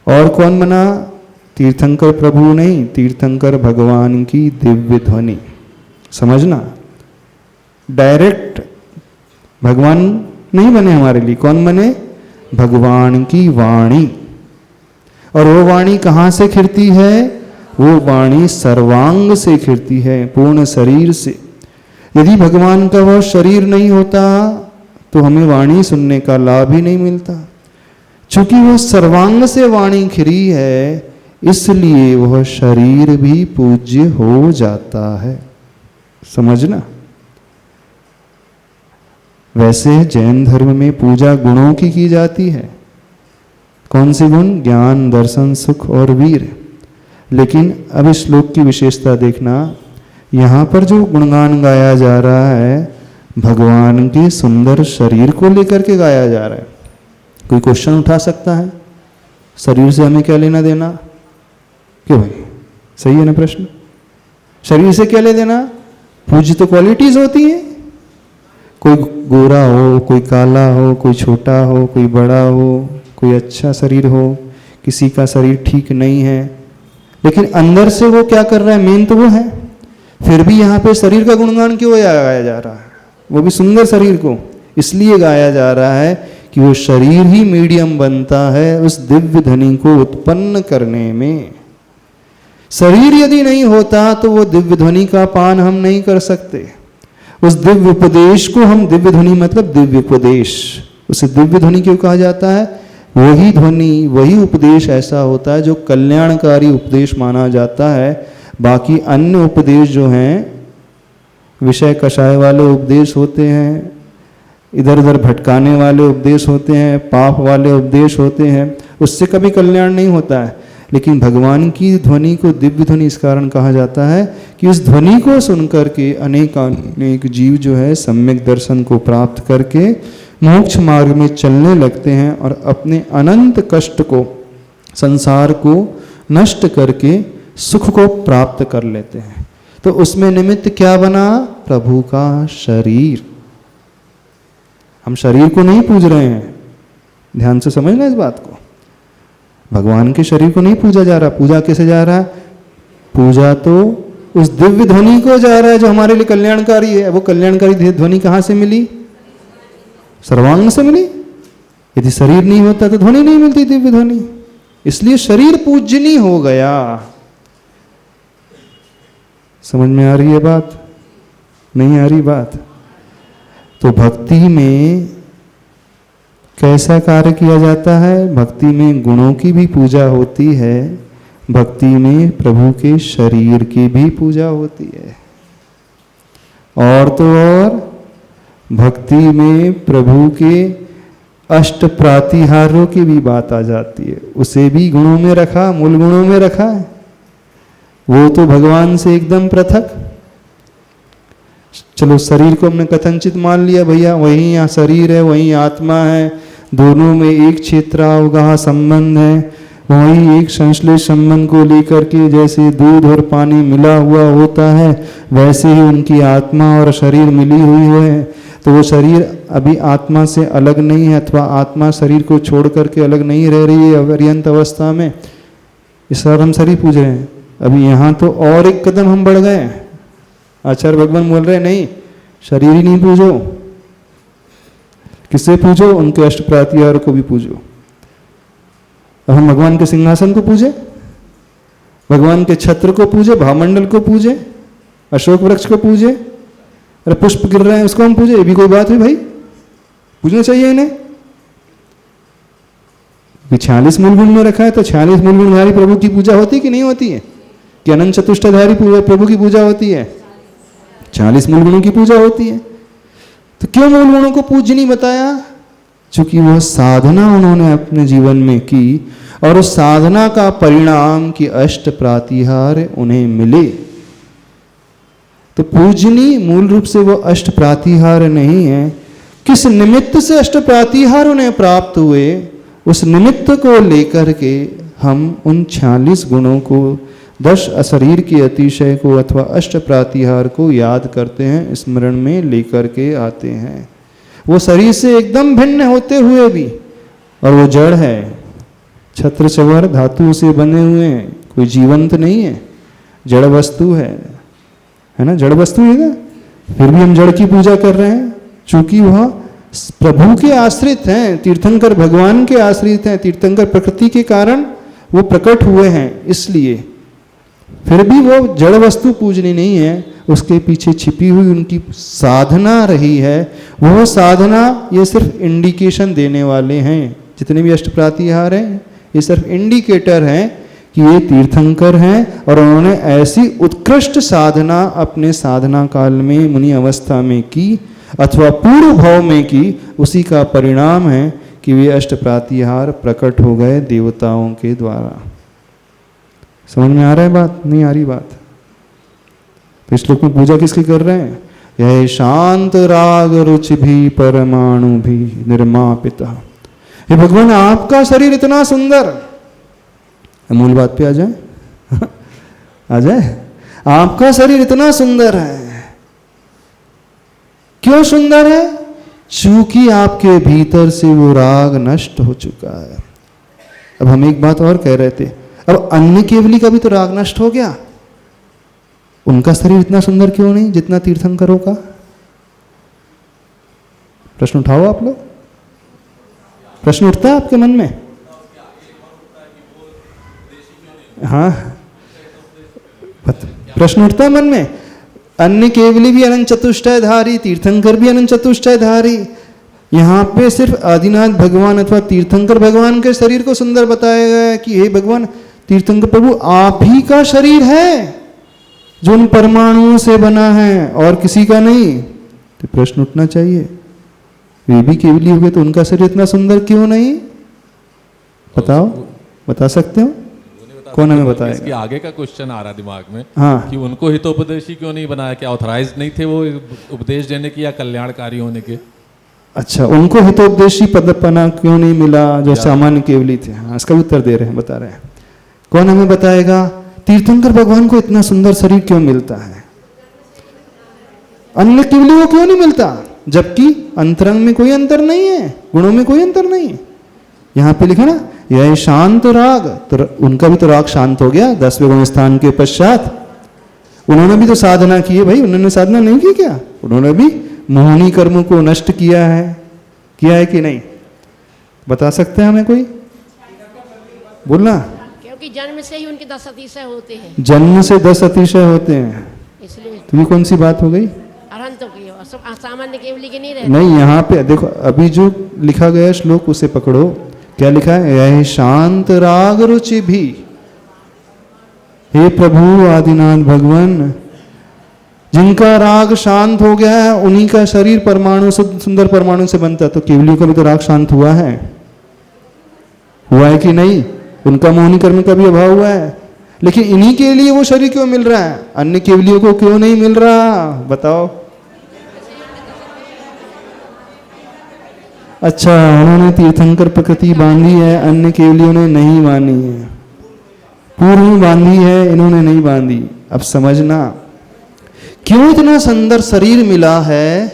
और कौन बना? तीर्थंकर प्रभु नहीं, तीर्थंकर भगवान की दिव्य ध्वनि। समझना, डायरेक्ट भगवान नहीं बने हमारे लिए, कौन बने? भगवान की वाणी। और वो वाणी कहाँ से खिरती है? वो वाणी सर्वांग से खिरती है, पूर्ण शरीर से। यदि भगवान का वह शरीर नहीं होता तो हमें वाणी सुनने का लाभ ही नहीं मिलता। चूंकि वह सर्वांग से वाणी खिरी है, इसलिए वह शरीर भी पूज्य हो जाता है। समझना, वैसे जैन धर्म में पूजा गुणों की जाती है। कौन से गुण? ज्ञान, दर्शन, सुख और वीर। लेकिन अब इस श्लोक की विशेषता देखना, यहाँ पर जो गुणगान गाया जा रहा है भगवान के सुंदर शरीर को लेकर के गाया जा रहा है। कोई क्वेश्चन उठा सकता है, शरीर से हमें क्या लेना देना? क्यों भाई, सही है ना प्रश्न? शरीर से क्या ले देना? पूज्य तो क्वालिटीज होती हैं। कोई गोरा हो, कोई काला हो, कोई छोटा हो, कोई बड़ा हो, कोई अच्छा शरीर हो, किसी का शरीर ठीक नहीं है, लेकिन अंदर से वो क्या कर रहा है? मेन तो वो है। फिर भी यहाँ पे शरीर का गुणगान क्यों गाया जा रहा है? वो भी सुंदर शरीर को इसलिए गाया जा रहा है कि वो शरीर ही मीडियम बनता है उस दिव्य ध्वनि को उत्पन्न करने में। शरीर यदि नहीं होता तो वो दिव्य ध्वनि का पान हम नहीं कर सकते। उस दिव्य उपदेश को हम, दिव्य ध्वनि मतलब दिव्य उपदेश, उसे दिव्य ध्वनि क्यों कहा जाता है? वही ध्वनि, वही उपदेश ऐसा होता है जो कल्याणकारी उपदेश माना जाता है। बाकी अन्य उपदेश जो हैं, विषय कषाय वाले उपदेश होते हैं, इधर उधर भटकाने वाले उपदेश होते हैं, पाप वाले उपदेश होते हैं, उससे कभी कल्याण नहीं होता है। लेकिन भगवान की ध्वनि को दिव्य ध्वनि इस कारण कहा जाता है कि उस ध्वनि को सुनकर के अनेक जीव जो है सम्यक दर्शन को प्राप्त करके मोक्ष मार्ग में चलने लगते हैं और अपने अनंत कष्ट को, संसार को नष्ट करके सुख को प्राप्त कर लेते हैं। तो उसमें निमित्त क्या बना? प्रभु का शरीर। हम शरीर को नहीं पूज रहे हैं, ध्यान से समझना इस बात को। भगवान के शरीर को नहीं पूजा जा रहा। पूजा कैसे जा रहा है? पूजा तो उस दिव्य ध्वनि को जा रहा है जो हमारे लिए कल्याणकारी है। वो कल्याणकारी ध्वनि कहाँ से मिली? सर्वांग से मिली। यदि शरीर नहीं होता तो ध्वनि नहीं मिलती, दिव्य ध्वनि। इसलिए शरीर पूजनीय हो गया। समझ में आ रही है बात? नहीं आ रही बात? तो भक्ति में कैसा कार्य किया जाता है? भक्ति में गुणों की भी पूजा होती है, भक्ति में प्रभु के शरीर की भी पूजा होती है। और तो और भक्ति में प्रभु के अष्ट प्रातिहार्यों की भी बात आ जाती है। उसे भी गुणों में रखा, मूल गुणों में रखा है। वो तो भगवान से एकदम पृथक। चलो शरीर को हमने कथनचित मान लिया, भैया वही यहाँ शरीर है, वही आत्मा है, दोनों में एक क्षेत्रावगाह संबंध है। वही एक संश्लेष संबंध को लेकर के जैसे दूध और पानी मिला हुआ होता है, वैसे ही उनकी आत्मा और शरीर मिली हुई है। तो वो शरीर अभी आत्मा से अलग नहीं है, अथवा आत्मा शरीर को छोड़ करके अलग नहीं रह रही है अपर्यंत अवस्था में। इस बार हम शरीर पूज रहे हैं। अभी यहाँ तो और एक कदम हम बढ़ गए। आचार्य भगवान बोल रहे नहीं, शरीर ही नहीं पूजो। किससे पूजो? उनके अष्ट प्रातिहार को भी पूजो। अब हम भगवान के सिंहासन को पूजे, भगवान के छत्र को पूजे, भावमंडल को पूजे, अशोक वृक्ष को पूजे, अरे पुष्प गिर रहे हैं उसको हम पूजे, ये भी कोई बात है भाई? पूजना चाहिए इन्हें। 46 मूल गुण में रखा है, तो 46 मूल गुणधारी प्रभु की पूजा होती कि नहीं होती है? कि अनंत चतुष्टयधारी प्रभु की पूजा होती है? 40 मूल गुणों की पूजा होती है। तो क्यों मूल गुणों को पूज्य नहीं बताया? चूंकि वह साधना उन्होंने अपने जीवन में की और उस साधना का परिणाम कि अष्ट प्रातिहार उन्हें मिले। तो पूजनी मूल रूप से वो अष्ट प्रातिहार नहीं है। किस निमित्त से अष्ट प्रातिहार उन्हें प्राप्त हुए, उस निमित्त को लेकर के हम उन 46 गुणों को, 10 अशरीर के अतिशय को अथवा अष्ट प्रातिहार को याद करते हैं, स्मरण में लेकर के आते हैं। वो शरीर से एकदम भिन्न होते हुए भी, और वो जड़ है, छत्र चवर धातु से बने हुए हैं, कोई जीवंत नहीं है, जड़ वस्तु है ना, जड़ वस्तु है ना। फिर भी हम जड़ की पूजा कर रहे हैं, चूंकि वह प्रभु के आश्रित हैं, तीर्थंकर भगवान के आश्रित हैं, तीर्थंकर प्रकृति के कारण वो प्रकट हुए हैं, इसलिए। फिर भी वो जड़ वस्तु पूजनी नहीं है, उसके पीछे छिपी हुई उनकी साधना रही है। वो साधना, ये सिर्फ इंडिकेशन देने वाले हैं। जितने भी अष्ट प्रातिहार हैं, ये सिर्फ इंडिकेटर हैं कि ये तीर्थंकर हैं और उन्होंने ऐसी उत्कृष्ट साधना अपने साधना काल में, मुनि अवस्था में की अथवा पूर्व भाव में की। उसी का परिणाम है कि वे अष्ट प्रातिहार प्रकट हो गए देवताओं के द्वारा। समझ में आ रहा है बात? नहीं आ रही बात? तो इस श्लोक में पूजा किसकी कर रहे हैं? यह शांत राग रुचि भी परमाणु भी निर्मापिता। हे भगवान, आपका शरीर इतना सुंदर, मूल बात पे आ जाए आ जाए। आपका शरीर इतना सुंदर है। क्यों सुंदर है? चूंकि आपके भीतर से वो राग नष्ट हो चुका है। अब हम एक बात और कह रहे थे, अब अन्य केवली का भी तो राग नष्ट हो गया। उनका शरीर इतना सुंदर क्यों नहीं जितना तीर्थंकरों का? प्रश्न उठाओ आप लोग। प्रश्न उठता है आपके मन में? हाँ, प्रश्न उठता है मन में। अन्य केवली भी अनंत चतुष्टयधारी, तीर्थंकर भी अनंत चतुष्टयधारी। यहाँ पे सिर्फ आदिनाथ भगवान अथवा तीर्थंकर भगवान के शरीर को सुंदर बताया गया है कि हे भगवान, तीर्थंकर प्रभु आप ही का शरीर है जो उन परमाणुओं से बना है और किसी का नहीं। तो प्रश्न उठना चाहिए, वे भी केवली हो गए तो उनका शरीर इतना सुंदर क्यों नहीं? बताओ, बता सकते हो? कौन हमें बताएगा? इसके आगे का क्वेश्चन आ रहा दिमाग में। हाँ, कि उनको हितोपदेशी क्यों नहीं बनाया? क्या ऑथराइज नहीं थे वो उपदेश देने की या कल्याणकारी होने के? अच्छा, उनको हितोपदेशी पदपना क्यों नहीं मिला जो सामान्य केवली थे? हाँ, इसका उत्तर दे रहे हैं, बता रहे हैं। कौन हमें बताएगा? तीर्थंकर भगवान को इतना सुंदर शरीर क्यों मिलता है, अन्य केवली को क्यों नहीं मिलता? जबकि अंतरंग में कोई अंतर नहीं है, गुणों में कोई अंतर नहीं है। यहाँ पे लिखा ना, यह शांत राग, तो उनका भी तो राग शांत हो गया 10वें गुण स्थान के पश्चात। उन्होंने भी तो साधना की है भाई, उन्होंने साधना नहीं की क्या? उन्होंने भी मोहनी कर्मों को नष्ट किया है कि नहीं? बता सकते हैं हमें कोई? बोलना। क्योंकि जन्म से ही उनके 10 अतिशय होते हैं। जन्म से 10 अतिशय होते हैं, इसलिए तो ये कौन सी बात हो गई? अरहंतों की और सब सामान्य केवली के नहीं रहते। नहीं, यहाँ पे देखो, अभी जो लिखा गया श्लोक उसे पकड़ो। क्या लिखा है? यह शांत राग रुचि भी। हे प्रभु आदिनाथ भगवान, जिनका राग शांत हो गया है उन्हीं का शरीर परमाणु, सुंदर परमाणु से बनता है। तो केवलियों का भी तो राग शांत हुआ है कि नहीं? उनका मोहनी कर्म का भी अभाव हुआ है, लेकिन इन्हीं के लिए वो शरीर क्यों मिल रहा है, अन्य केवलियों को क्यों नहीं मिल रहा? बताओ। अच्छा, उन्होंने तीर्थंकर प्रकृति बांधी है, अन्य केवलियों ने नहीं बांधी है। पूर्व में बांधी है, इन्होंने नहीं बांधी। अब समझना क्यों इतना सुंदर शरीर मिला है,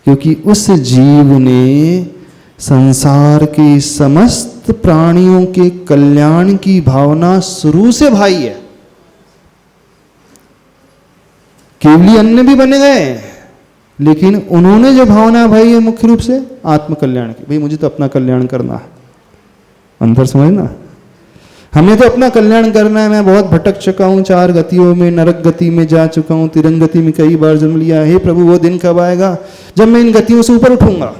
क्योंकि उस जीव ने संसार के समस्त प्राणियों के कल्याण की भावना शुरू से भाई है। केवली अन्य भी बने गए, लेकिन उन्होंने जो भावना भाई है मुख्य रूप से आत्म कल्याण की। भाई मुझे तो अपना कल्याण करना है, अंतर समझना, हमें तो अपना कल्याण करना है। मैं बहुत भटक चुका हूं, 4 गतियों में, नरक गति में जा चुका हूं, तिरंग गति में कई बार जन्म लिया। हे प्रभु, वो दिन कब आएगा जब मैं इन गतियों से ऊपर उठूंगा।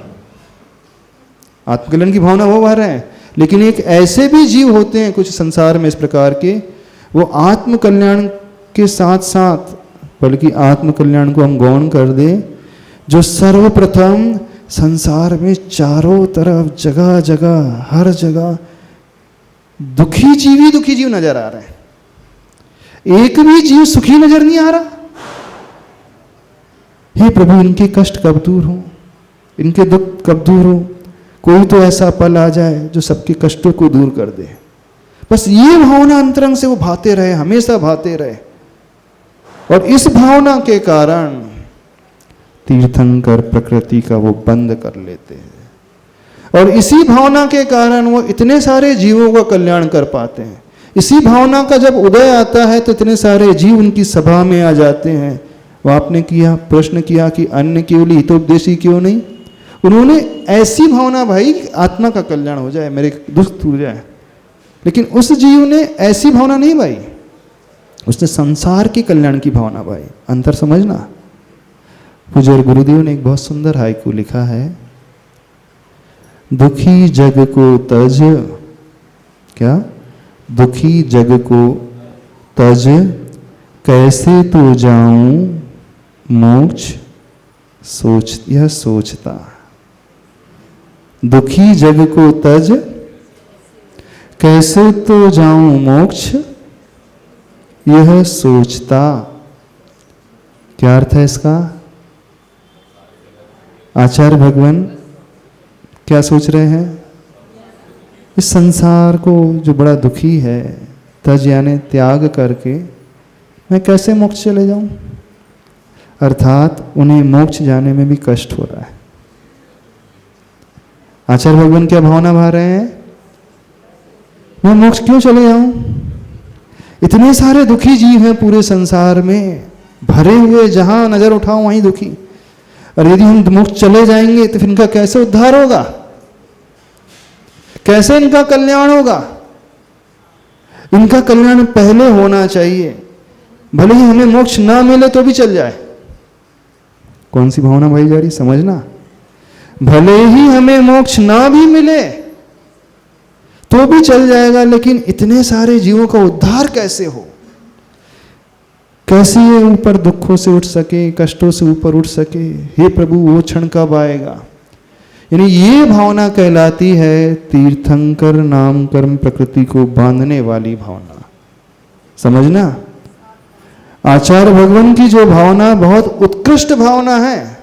आत्मकल्याण की भावना वो भर है। लेकिन एक ऐसे भी जीव होते हैं कुछ संसार में इस प्रकार के, वो आत्म कल्याण के साथ साथ, बल्कि आत्म कल्याण को हम गौण कर दे, जो सर्वप्रथम संसार में चारों तरफ जगह जगह हर जगह दुखी जीव नजर आ रहे हैं। एक भी जीव सुखी नजर नहीं आ रहा। हे प्रभु, इनके कष्ट कब दूर हो, इनके दुख कब दूर हो। कोई तो ऐसा पल आ जाए जो सबके कष्टों को दूर कर दे। बस ये भावना अंतरंग से वो भाते रहे, हमेशा भाते रहे। और इस भावना के कारण तीर्थंकर प्रकृति का वो बंद कर लेते हैं, और इसी भावना के कारण वो इतने सारे जीवों का कल्याण कर पाते हैं। इसी भावना का जब उदय आता है तो इतने सारे जीव उनकी सभा में आ जाते हैं। वो आपने किया प्रश्न किया कि अन्य केवल हितोपदेशी क्यों नहीं। उन्होंने ऐसी भावना भाई आत्मा का कल्याण हो जाए, मेरे दुख दूर जाए। लेकिन उस जीव ने ऐसी भावना नहीं भाई, उसने संसार के कल्याण की भावना भाई। अंतर समझना। पूज्य गुरुदेव ने एक बहुत सुंदर हाइकू लिखा है, दुखी जग को तज, क्या, दुखी जग को तज, कैसे तो जाऊं मोक्ष सोच, यह सोचता। दुखी जग को तज, कैसे तो जाऊं मोक्ष, यह सोचता। क्या अर्थ है इसका? आचार्य भगवान क्या सोच रहे हैं? इस संसार को जो बड़ा दुखी है, तज यानी त्याग करके मैं कैसे मोक्ष चले जाऊं। अर्थात उन्हें मोक्ष जाने में भी कष्ट हो रहा है। आचार्य भगवान क्या भावना भा रहे हैं? मैं मोक्ष क्यों चले जाऊं? इतने सारे दुखी जीव हैं पूरे संसार में, भरे हुए, जहां नजर उठाओ वहीं दुखी। और यदि हम मोक्ष चले जाएंगे तो फिर इनका कैसे उद्धार होगा, कैसे इनका कल्याण होगा? इनका कल्याण पहले होना चाहिए, भले ही हमें मोक्ष ना मिले तो भी चल जाए। कौन सी भावना भाई जा रही, समझना। भले ही हमें मोक्ष ना भी मिले तो भी चल जाएगा, लेकिन इतने सारे जीवों का उद्धार कैसे हो, कैसे ये ऊपर दुखों से उठ सके, कष्टों से ऊपर उठ सके। हे प्रभु, वो क्षण कब आएगा? यानी ये भावना कहलाती है तीर्थंकर नाम कर्म प्रकृति को बांधने वाली भावना। समझना। आचार्य भगवान की जो भावना बहुत उत्कृष्ट भावना है,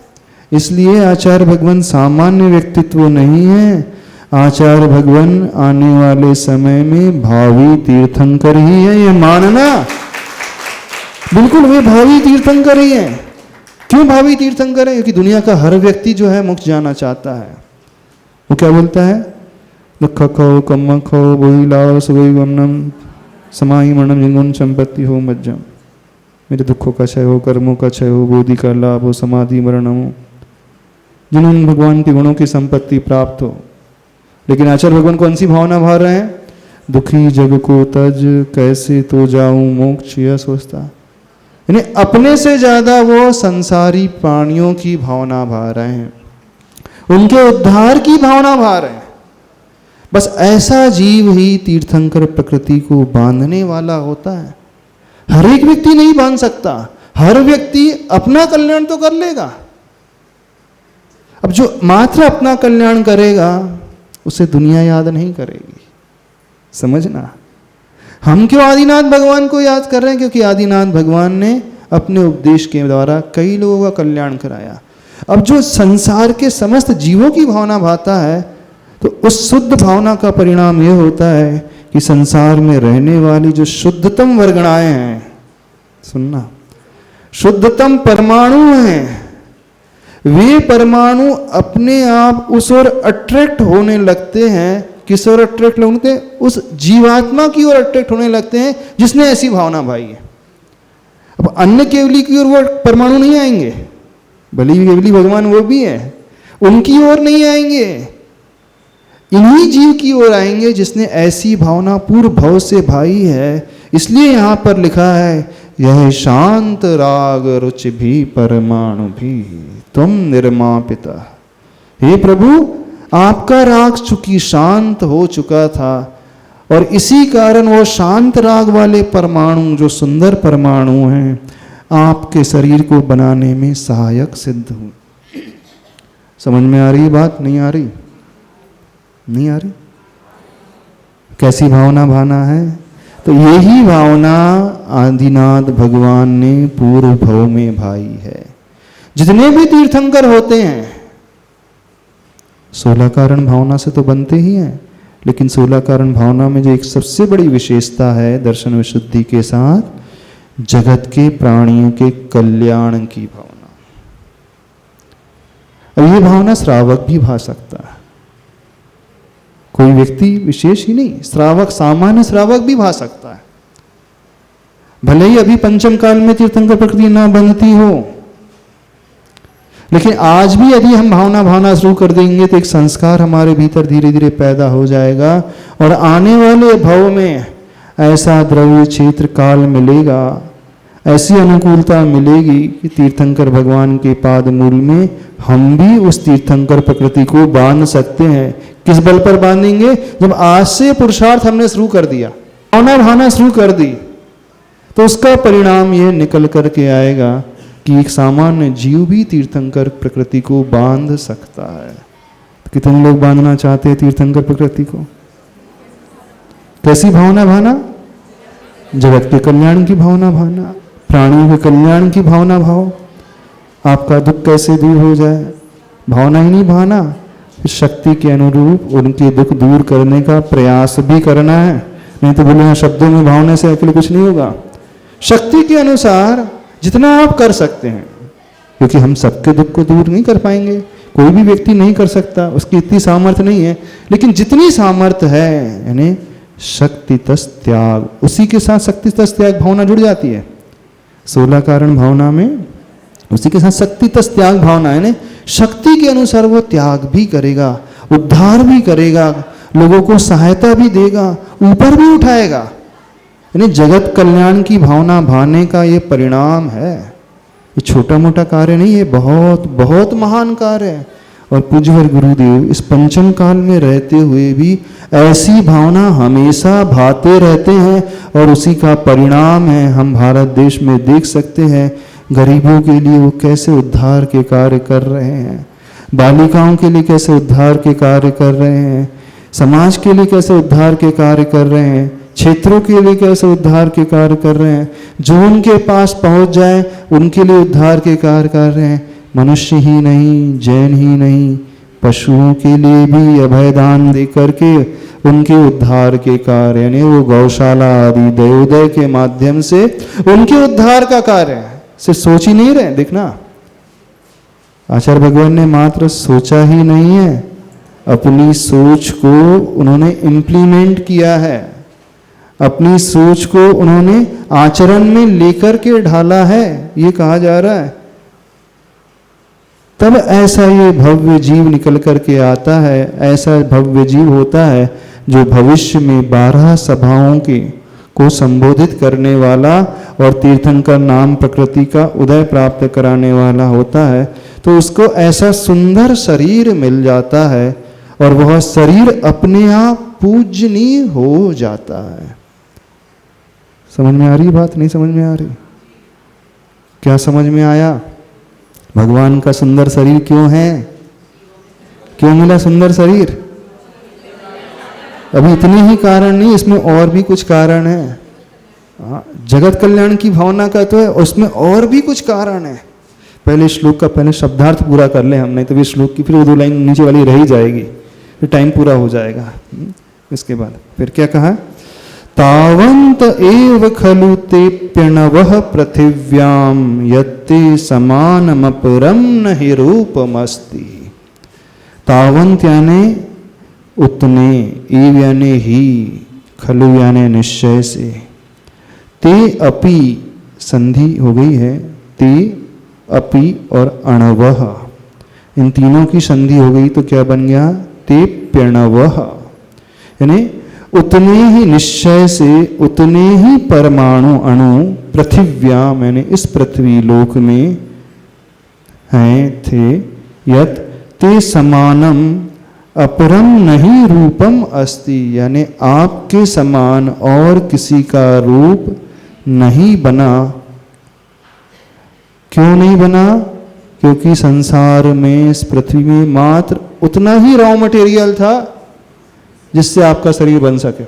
इसलिए आचार्य भगवान सामान्य व्यक्तित्व नहीं है। आचार्य भगवान आने वाले समय में भावी तीर्थंकर ही है, ये मानना। बिल्कुल वे भावी तीर्थंकर ही हैं। क्यों भावी तीर्थंकर है? क्योंकि दुनिया का हर व्यक्ति जो है मोक्ष जाना चाहता है। वो क्या बोलता है? दुख खो कम्म खो वही लाओ सुवई वमनम समाही मरणम जिंगुन संपत्ति हो मज्जम। मेरे दुखों का क्षय हो, कर्मों का क्षय हो, बोधि का लाभ हो, समाधि मरण हो, जिन्होंने भगवान के गुणों की संपत्ति प्राप्त हो। लेकिन आचार्य भगवान कौन सी भावना भर रहे हैं? दुखी जग को तज, कैसे तो जाऊं मोक्ष, यह सोचता। यानी अपने से ज्यादा वो संसारी प्राणियों की भावना भा रहे हैं, उनके उद्धार की भावना भा रहे हैं। बस ऐसा जीव ही तीर्थंकर प्रकृति को बांधने वाला होता है। हर एक व्यक्ति नहीं बांध सकता। हर व्यक्ति अपना कल्याण तो कर लेगा। अब जो मात्र अपना कल्याण करेगा उसे दुनिया याद नहीं करेगी। समझना। हम क्यों आदिनाथ भगवान को याद कर रहे हैं? क्योंकि आदिनाथ भगवान ने अपने उपदेश के द्वारा कई लोगों का कल्याण कराया। अब जो संसार के समस्त जीवों की भावना भाता है, तो उस शुद्ध भावना का परिणाम यह होता है कि संसार में रहने वाली जो शुद्धतम वर्गणाएं हैं, सुनना, शुद्धतम परमाणु हैं, वे परमाणु अपने आप उस ओर अट्रैक्ट होने लगते हैं। किस ओर अट्रैक्ट होते हैं? उस जीवात्मा की ओर अट्रैक्ट होने लगते हैं जिसने ऐसी भावना भाई है। अब अन्य केवली की ओर वो परमाणु नहीं आएंगे, भले ही केवली भगवान वो भी है, उनकी ओर नहीं आएंगे, इन्हीं जीव की ओर आएंगे जिसने ऐसी भावना पूर्व भव से भाई है। इसलिए यहां पर लिखा है, यह शांत राग रुचि भी परमाणु भी तुम निर्मापिता। हे प्रभु, आपका राग चूंकि शांत हो चुका था और इसी कारण वो शांत राग वाले परमाणु, जो सुंदर परमाणु हैं, आपके शरीर को बनाने में सहायक सिद्ध हुए। समझ में आ रही बात? नहीं आ रही? नहीं आ रही? कैसी भावना भाना है? तो यही भावना आदिनाथ भगवान ने पूर्व भव में भाई है। जितने भी तीर्थंकर होते हैं 16 कारण भावना से तो बनते ही हैं, लेकिन 16 कारण भावना में जो एक सबसे बड़ी विशेषता है दर्शन विशुद्धि के साथ, जगत के प्राणियों के कल्याण की भावना। अब ये भावना श्रावक भी भा सकता है, कोई व्यक्ति विशेष ही नहीं, श्रावक, सामान्य श्रावक भी भा सकता है। भले ही अभी पंचम काल में तीर्थंकर प्रकृति ना बनती हो, लेकिन आज भी यदि हम भावना भावना शुरू कर देंगे तो एक संस्कार हमारे भीतर धीरे धीरे पैदा हो जाएगा और आने वाले भव में ऐसा द्रव्य क्षेत्र काल मिलेगा, ऐसी अनुकूलता मिलेगी कि तीर्थंकर भगवान के पाद मूल में हम भी उस तीर्थंकर प्रकृति को बांध सकते हैं। किस बल पर बांधेंगे? जब आज से पुरुषार्थ हमने शुरू कर दिया, भावना भावना शुरू कर दी, तो उसका परिणाम ये निकल करके आएगा कि एक सामान्य जीव भी तीर्थंकर प्रकृति को बांध सकता है। कितने लोग बांधना चाहते हैं तीर्थंकर प्रकृति को? कैसी भावना भाना? जगत के कल्याण की भावना भाना, प्राणियों के कल्याण की भावना भाव। आपका दुख कैसे दूर हो जाए, भावना ही नहीं भाना, शक्ति के अनुरूप उनके दुख दूर करने का प्रयास भी करना है। नहीं तो बोले शब्दों में भावना से अकेले कुछ नहीं होगा। शक्ति के अनुसार जितना आप कर सकते हैं, क्योंकि हम सबके दुख को दूर नहीं कर पाएंगे, कोई भी व्यक्ति नहीं कर सकता, उसकी इतनी सामर्थ्य नहीं है, लेकिन जितनी सामर्थ्य है, यानी शक्ति तस त्याग, उसी के साथ शक्ति तस त्याग भावना जुड़ जाती है 16 कारण भावना में। उसी के साथ शक्ति तस त्याग भावना है, शक्ति के अनुसार वो त्याग भी करेगा, उद्धार भी करेगा, लोगों को सहायता भी देगा, ऊपर भी उठाएगा। यानी जगत कल्याण की भावना भाने का ये परिणाम है। ये छोटा मोटा कार्य नहीं है, बहुत बहुत महान कार्य है। और पूज्यवर गुरुदेव इस पंचम काल में रहते हुए भी ऐसी भावना हमेशा भाते रहते हैं, और उसी का परिणाम है हम भारत देश में देख सकते हैं। गरीबों के लिए वो कैसे उद्धार के कार्य कर रहे हैं, बालिकाओं के लिए कैसे उद्धार के कार्य कर रहे हैं, समाज के लिए कैसे उद्धार के कार्य कर रहे हैं, क्षेत्रों के लिए कैसे उद्धार के कार्य कर रहे हैं, जो उनके पास पहुंच जाए उनके लिए उद्धार के कार्य कर रहे हैं। मनुष्य ही नहीं, जैन ही नहीं, पशुओं के लिए भी अभयदान दे करके उनके उद्धार के कार्य, यानी वो गौशाला आदि दयोदय के माध्यम से उनके उद्धार का कार्य है। सिर्फ सोच ही नहीं रहे, देखना आचार्य भगवान ने मात्र सोचा ही नहीं है, अपनी सोच को उन्होंने इम्प्लीमेंट किया है, अपनी सोच को उन्होंने आचरण में लेकर के ढाला है, ये कहा जा रहा है। तब ऐसा ये भव्य जीव निकल करके आता है, ऐसा भव्य जीव होता है जो भविष्य में 12 सभाओं के को संबोधित करने वाला और तीर्थंकर नाम प्रकृति का उदय प्राप्त कराने वाला होता है। तो उसको ऐसा सुंदर शरीर मिल जाता है और वह शरीर अपने आप पूजनीय हो जाता है। समझ में आ रही बात? नहीं समझ में आ रही? क्या समझ में आया? भगवान का सुंदर शरीर क्यों है? क्यों मिला सुंदर शरीर? अभी इतने ही कारण नहीं, इसमें और भी कुछ कारण है। जगत कल्याण की भावना का तो है, उसमें और भी कुछ कारण है। पहले श्लोक का पहले शब्दार्थ पूरा कर ले हम, नहीं तो फिर श्लोक की फिर वो 2 लाइन नीचे वाली रह ही जाएगी, फिर टाइम पूरा हो जाएगा। इसके बाद फिर क्या कहा, तावंत एव खलु ते प्रणवः पृथिव्याम यत्ते समानमपरम नहि रूपमस्ति। तावंत यानी उतने, एव यानी ही, खलु यानी निश्चय से, ते अपि संधि हो गई है, ते अपि और अणवः, इन तीनों की संधि हो गई तो क्या बन गया, ते प्रणवः, यानी उतने ही निश्चय से उतने ही परमाणु अणु पृथिव्याम यानी इस पृथ्वी लोक में हैं थे, यत ते समानम अपरम नहीं रूपम अस्ति, यानी आपके समान और किसी का रूप नहीं बना। क्यों नहीं बना, क्योंकि संसार में इस पृथ्वी में मात्र उतना ही रॉ मटेरियल था जिससे आपका शरीर बन सके,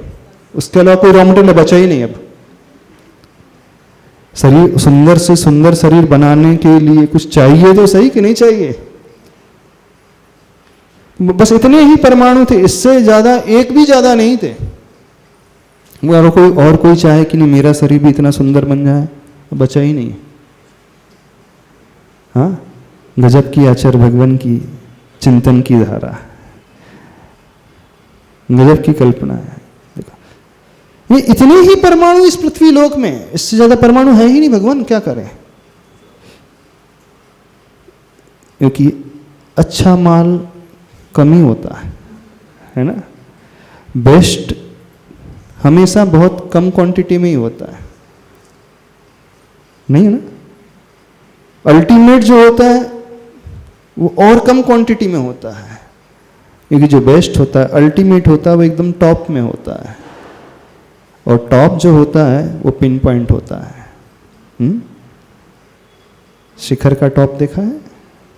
उसके अलावा कोई रॉ मटेरियल बचा ही नहीं। अब शरीर, सुंदर से सुंदर शरीर बनाने के लिए कुछ चाहिए तो सही कि नहीं चाहिए, बस इतने ही परमाणु थे, इससे ज्यादा एक भी ज्यादा नहीं थे। और कोई चाहे कि नहीं मेरा शरीर भी इतना सुंदर बन जाए, बचा ही नहीं। हाँ, गजब की आचार्य भगवान की चिंतन की धारा, गजब की कल्पना है। देखो ये इतने ही परमाणु इस पृथ्वी लोक में, इससे ज्यादा परमाणु है ही नहीं, भगवान क्या करें। क्योंकि अच्छा माल कम ही होता है ना, बेस्ट हमेशा बहुत कम क्वांटिटी में ही होता है, नहीं है ना। अल्टीमेट जो होता है वो और कम क्वांटिटी में होता है, क्योंकि जो बेस्ट होता है, अल्टीमेट होता है, वो एकदम टॉप में होता है, और टॉप जो होता है वो पिन पॉइंट होता है। शिखर का टॉप देखा है,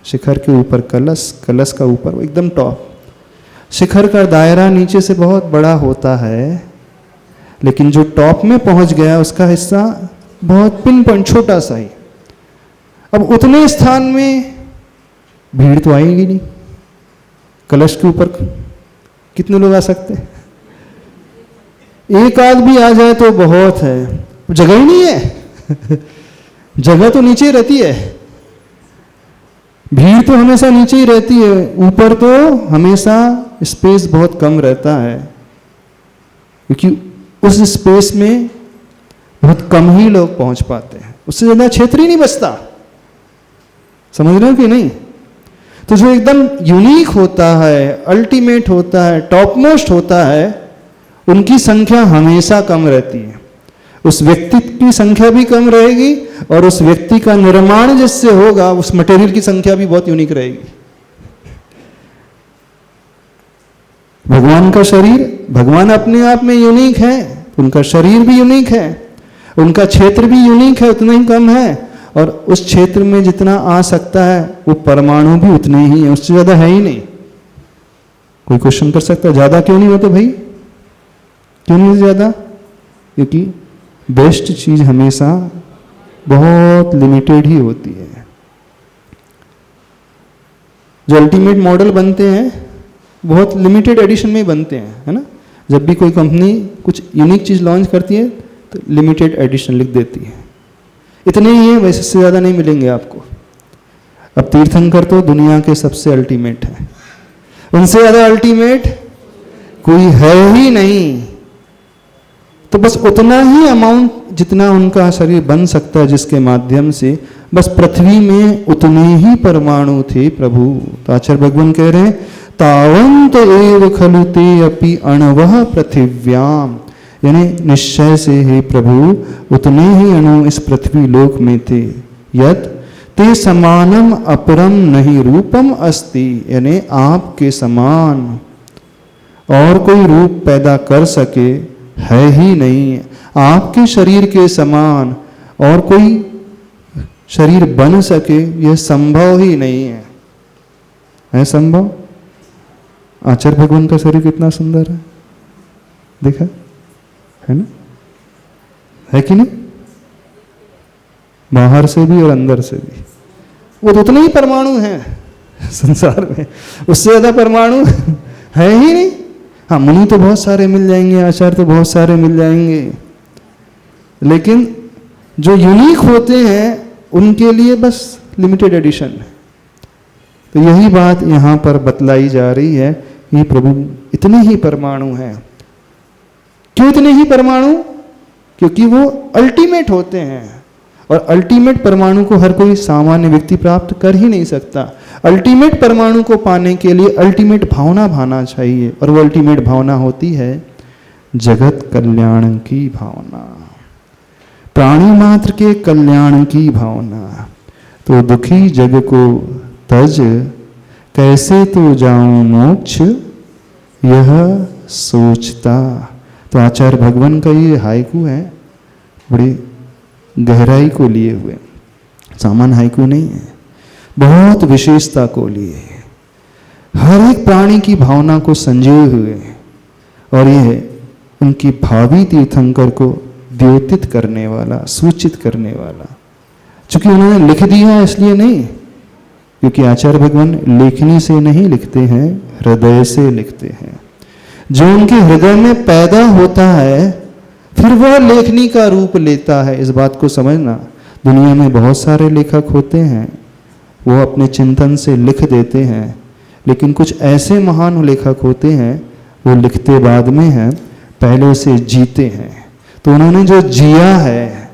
शिखर के ऊपर कलश, कलश का ऊपर वो एकदम टॉप। शिखर का दायरा नीचे से बहुत बड़ा होता है, लेकिन जो टॉप में पहुंच गया उसका हिस्सा बहुत पिन पॉइंट छोटा सा ही। अब उतने स्थान में भीड़ तो आएगी नहीं, कलश के ऊपर कितने लोग आ सकते हैं, एक आध भी आ जाए तो बहुत है, जगह ही नहीं है जगह तो नीचे ही रहती है, भीड़ तो हमेशा नीचे ही रहती है, ऊपर तो हमेशा स्पेस बहुत कम रहता है, क्योंकि उस स्पेस में बहुत कम ही लोग पहुंच पाते हैं, उससे ज्यादा क्षेत्र ही नहीं बचता। समझ रहे हो कि नहीं। तो जो एकदम यूनिक होता है, अल्टीमेट होता है, टॉप मोस्ट होता है, उनकी संख्या हमेशा कम रहती है, उस व्यक्ति की संख्या भी कम रहेगी, और उस व्यक्ति का निर्माण जिससे होगा उस मटेरियल की संख्या भी बहुत यूनिक रहेगी। भगवान का शरीर, भगवान अपने आप में यूनिक है, उनका शरीर भी यूनिक है, उनका क्षेत्र भी यूनिक है, उतना ही कम है, और उस क्षेत्र में जितना आ सकता है वो परमाणु भी उतने ही है, उससे ज्यादा है ही नहीं। कोई क्वेश्चन कर सकता है ज्यादा क्यों नहीं होते भाई, क्यों नहीं ज्यादा, क्योंकि बेस्ट चीज हमेशा बहुत लिमिटेड ही होती है। जो अल्टीमेट मॉडल बनते हैं बहुत लिमिटेड एडिशन में बनते हैं, है ना। जब भी कोई कंपनी कुछ यूनिक चीज लॉन्च करती है तो लिमिटेड एडिशन लिख देती है, इतने ही है, वैसे से ज्यादा नहीं मिलेंगे आपको। अब तीर्थंकर तो दुनिया के सबसे अल्टीमेट है, उनसे ज्यादा अल्टीमेट कोई है ही नहीं। तो बस उतना ही अमाउंट जितना उनका शरीर बन सकता है, जिसके माध्यम से बस पृथ्वी में उतने ही परमाणु थे प्रभु। तो आचार्य भगवान कह रहे हैं तावंत एव खलु ते अपि अणवः पृथिव्याम, यानी निश्चय से हे प्रभु उतने ही अणु इस पृथ्वी लोक में थे, यत ते समानम अपरम नहीं रूपम अस्ति, यानी आपके समान और कोई रूप पैदा कर सके है ही नहीं, आपके शरीर के समान और कोई शरीर बन सके यह संभव ही नहीं है संभव। आचार्य भगवान का शरीर कितना सुंदर है, देखा है ना, है कि नहीं, बाहर से भी और अंदर से भी। वो तो उतने ही परमाणु हैं संसार में, उससे ज़्यादा परमाणु है ही नहीं। हाँ, मुनि तो बहुत सारे मिल जाएंगे, आचार्य तो बहुत सारे मिल जाएंगे, लेकिन जो यूनिक होते हैं उनके लिए बस लिमिटेड एडिशन है। तो यही बात यहाँ पर बतलाई जा रही है कि प्रभु इतने ही परमाणु हैं। क्यों इतने ही परमाणु? क्योंकि वो अल्टीमेट होते हैं, और अल्टीमेट परमाणु को हर कोई सामान्य व्यक्ति प्राप्त कर ही नहीं सकता। अल्टीमेट परमाणु को पाने के लिए अल्टीमेट भावना भाना चाहिए, और वो अल्टीमेट भावना होती है जगत कल्याण की भावना, प्राणी मात्र के कल्याण की भावना। तो दुखी जग को तज, कैसे तो जाऊं मोक्ष यह सोचता। तो आचार्य भगवान का ये हाइकू है, बड़ी गहराई को लिए हुए, सामान्य हाइकू नहीं है, बहुत विशेषता को लिए, हर एक प्राणी की भावना को संजोए हुए, और ये उनकी भावी तीर्थंकर को द्योतित करने वाला, सूचित करने वाला। चूंकि उन्होंने लिख दिया इसलिए नहीं, क्योंकि आचार्य भगवान लेखनी से नहीं लिखते हैं, हृदय से लिखते हैं। जो उनके हृदय में पैदा होता है फिर वह लेखनी का रूप लेता है। इस बात को समझना। दुनिया में बहुत सारे लेखक होते हैं, वो अपने चिंतन से लिख देते हैं, लेकिन कुछ ऐसे महान लेखक होते हैं वो लिखते बाद में हैं, पहले से जीते हैं। तो उन्होंने जो जिया है,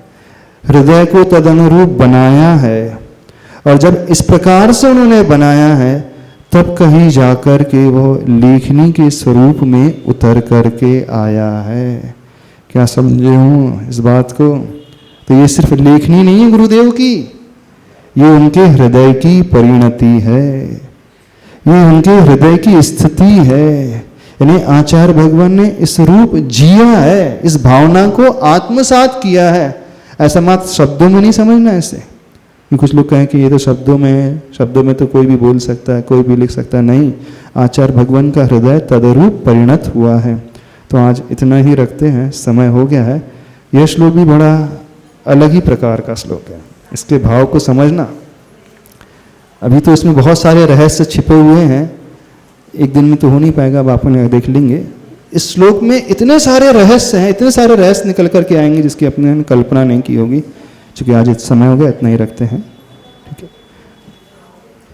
हृदय को तदनुरूप बनाया है, और जब इस प्रकार से उन्होंने बनाया है तब कहीं जाकर के वो लेखनी के स्वरूप में उतर करके आया है। क्या समझे हूँ इस बात को? तो ये सिर्फ लेखनी नहीं है गुरुदेव की, ये उनके हृदय की परिणति है, ये उनके हृदय की स्थिति है। यानी आचार्य भगवान ने इस रूप जिया है, इस भावना को आत्मसात किया है। ऐसा मात्र शब्दों में नहीं समझना ऐसे कि कुछ लोग कहें कि ये तो शब्दों में है, शब्दों में तो कोई भी बोल सकता है, कोई भी लिख सकता है। नहीं, आचार्य भगवान का हृदय तदरूप परिणत हुआ है। तो आज इतना ही रखते हैं, समय हो गया है। यह श्लोक भी बड़ा अलग ही प्रकार का श्लोक है, इसके भाव को समझना। अभी तो इसमें बहुत सारे रहस्य छिपे हुए हैं, एक दिन में तो हो नहीं पाएगा, अब आप देख लेंगे। इस श्लोक में इतने सारे रहस्य हैं, इतने सारे रहस्य निकल करके आएंगे जिसकी अपने कल्पना नहीं की होगी। चूँकि आज समय हो गया, इतना ही रखते हैं।